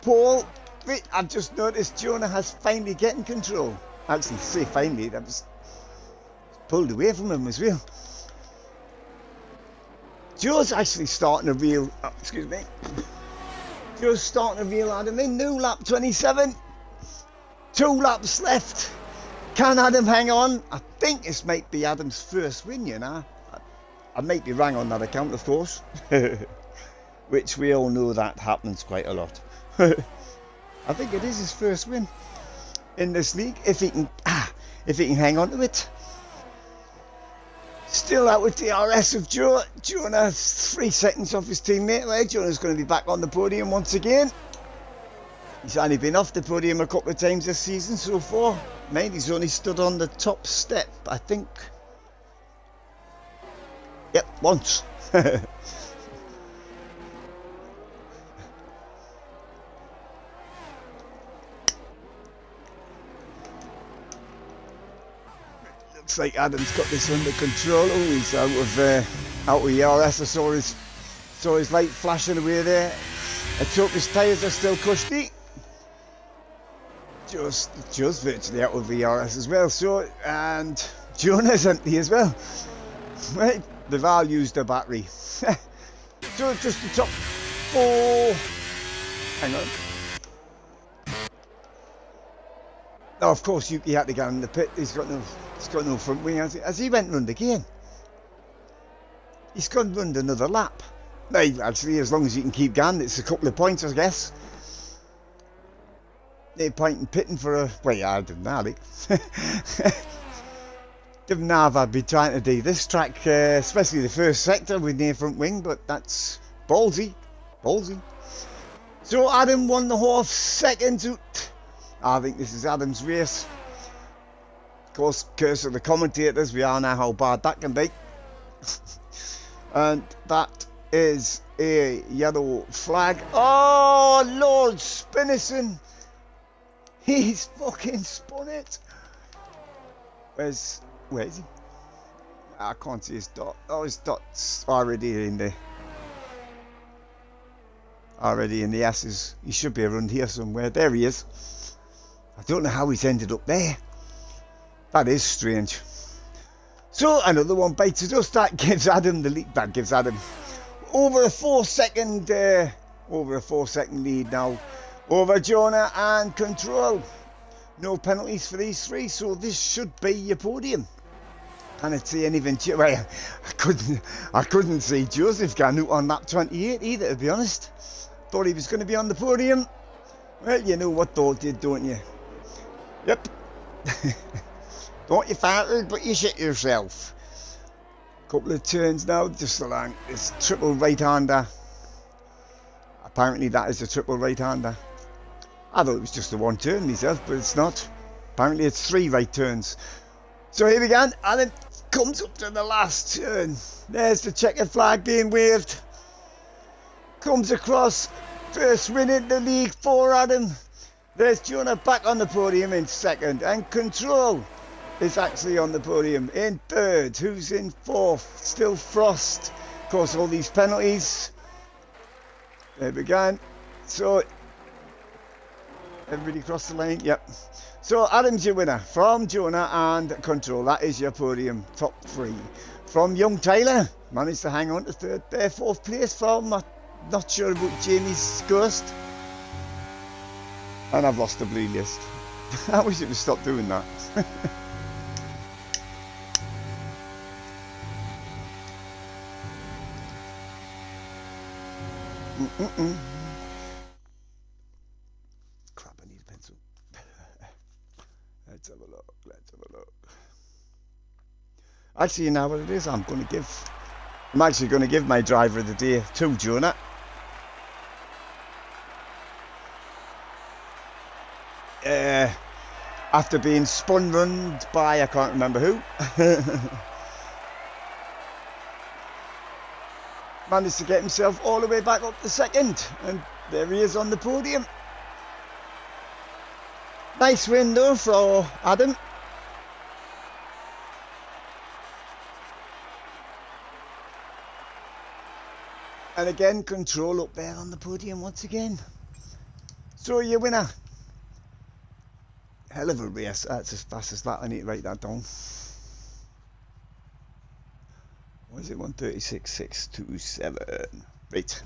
Paul. Wait, I've just noticed Jonah has finally getting Control. Actually, say finally, that was pulled away from him as well. Joe's actually starting a real, Joe's starting a real Adam in. New lap 27. 2 laps left. Can Adam hang on? I think this might be Adam's first win, you know. I might be wrong on that account, of course. Which we all know that happens quite a lot. I think it is his first win in this league, if he can hang on to it. Still out with DRS of Joe. Jonah 3 seconds off his teammate. Right, Jonah's going to be back on the podium once again. He's only been off the podium a couple of times this season so far. Maybe he's only stood on the top step, I think. Yep, once. Looks like Adam's got this under control. Oh, he's out of ERS. I saw his light flashing away there. Let's hope his tyres are still cushy. Just virtually out of ERS as well. So, and Jonah's empty as well. Right, they've all used their battery. So just the top 4. Hang on. Oh, of course, Yuki had to get in the pit. He's got no front wing. Has he went round again? He's gone round another lap. No, actually, as long as you can keep going, it's a couple of points, I guess. No point in pitting for a... Well, yeah, I didn't know, like. Didn't know if I'd be trying to do this track, especially the first sector with no front wing, but that's ballsy. Ballsy. So Adam 1.5 seconds out. I think this is Adam's race. Of course, curse of the commentators, we all know how bad that can be. And that is a yellow flag. Oh, Lord Spinnison. He's fucking spun it. Where is he? I can't see his dot. Oh, his dot's already in the S's. He should be around here somewhere. There he is. I don't know how he's ended up there. That is strange. So another one bites the dust. That gives Adam the lead. That gives Adam over a 4 second lead now over Jonah and Control. No penalties for these three, so this should be your podium. Can't see anything. Well, I couldn't see Joseph Ganu on lap 28 either, to be honest. Thought he was going to be on the podium. Well, you know what thought did, don't you? Yep. Don't you farted, but you shit yourself. Couple of turns now, just along this triple right-hander. Apparently that is a triple right-hander. I thought it was just the one turn myself, but it's not. Apparently it's 3 right turns. So here we go, and it comes up to the last turn. There's the checkered flag being waved. Comes across, first win in the league for Adam. There's Jonah back on the podium in second, and Control is actually on the podium in third. Who's in fourth? Still Frost. Of course, all these penalties. There we go. So everybody crossed the line. Yep. So Adam's your winner from Jonah and Control. That is your podium top 3. From Young Taylor, managed to hang on to third there. Fourth place from, not sure about Jamie's Ghost. And I've lost the blue list. I wish it would stop doing that. Crap, I need a pencil. Let's have a look. Actually, you know what it is? I'm actually going to give my driver of the day to Jonah. After being spun round by, I can't remember who. Managed to get himself all the way back up to second, and there he is on the podium. Nice win though for Adam. And again, Control up there on the podium once again. So your winner. Hell of a race. That's as fast as that. I need to write that down. What is it? 1:36.627. Right.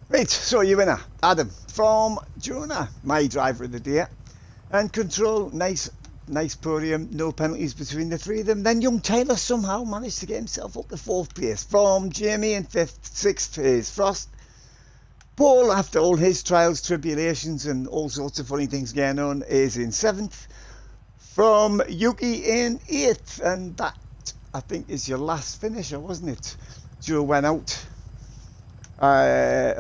Right, so your winner, Adam from Jonah, my driver of the day, and Control, nice podium, no penalties between the three of them. Then Young Taylor somehow managed to get himself up to 4th place from Jamie in 5th, 6th is Frost. Paul, after all his trials, tribulations and all sorts of funny things going on, is in 7th. From Yuki in 8th, and that I think is your last finisher, wasn't it? Joe went out.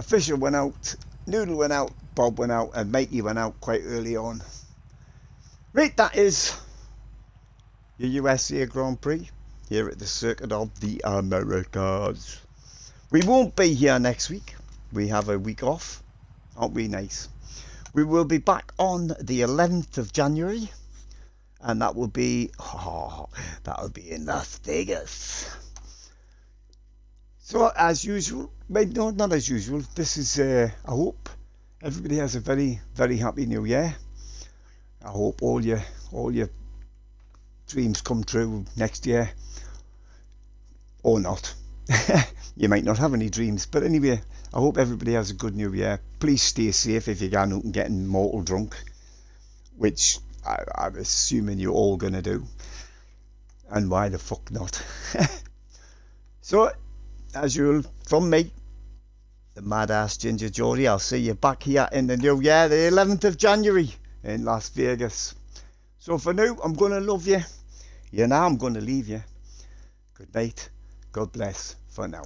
Fisher went out, Noodle went out, Bob went out, and Mikey went out quite early on. Right, that is your USA Grand Prix here at the Circuit of the Americas. We won't be here next week. We have a week off. Aren't we nice? We will be back on the 11th of January, and that will be in Las Vegas. So as usual, no, not as usual. This is, I hope everybody has a very, very happy New Year. I hope all your dreams come true next year, or not. You might not have any dreams, but anyway, I hope everybody has a good New Year. Please stay safe if you can, out and getting mortal drunk, which I'm assuming you're all gonna do. And why the fuck not? So, as usual, from me, the Mad-Ass Ginger Geordie, I'll see you back here in the new year, the 11th of January in Las Vegas. So for now, I'm going to love you. You know I'm going to leave you. Good night. God bless for now.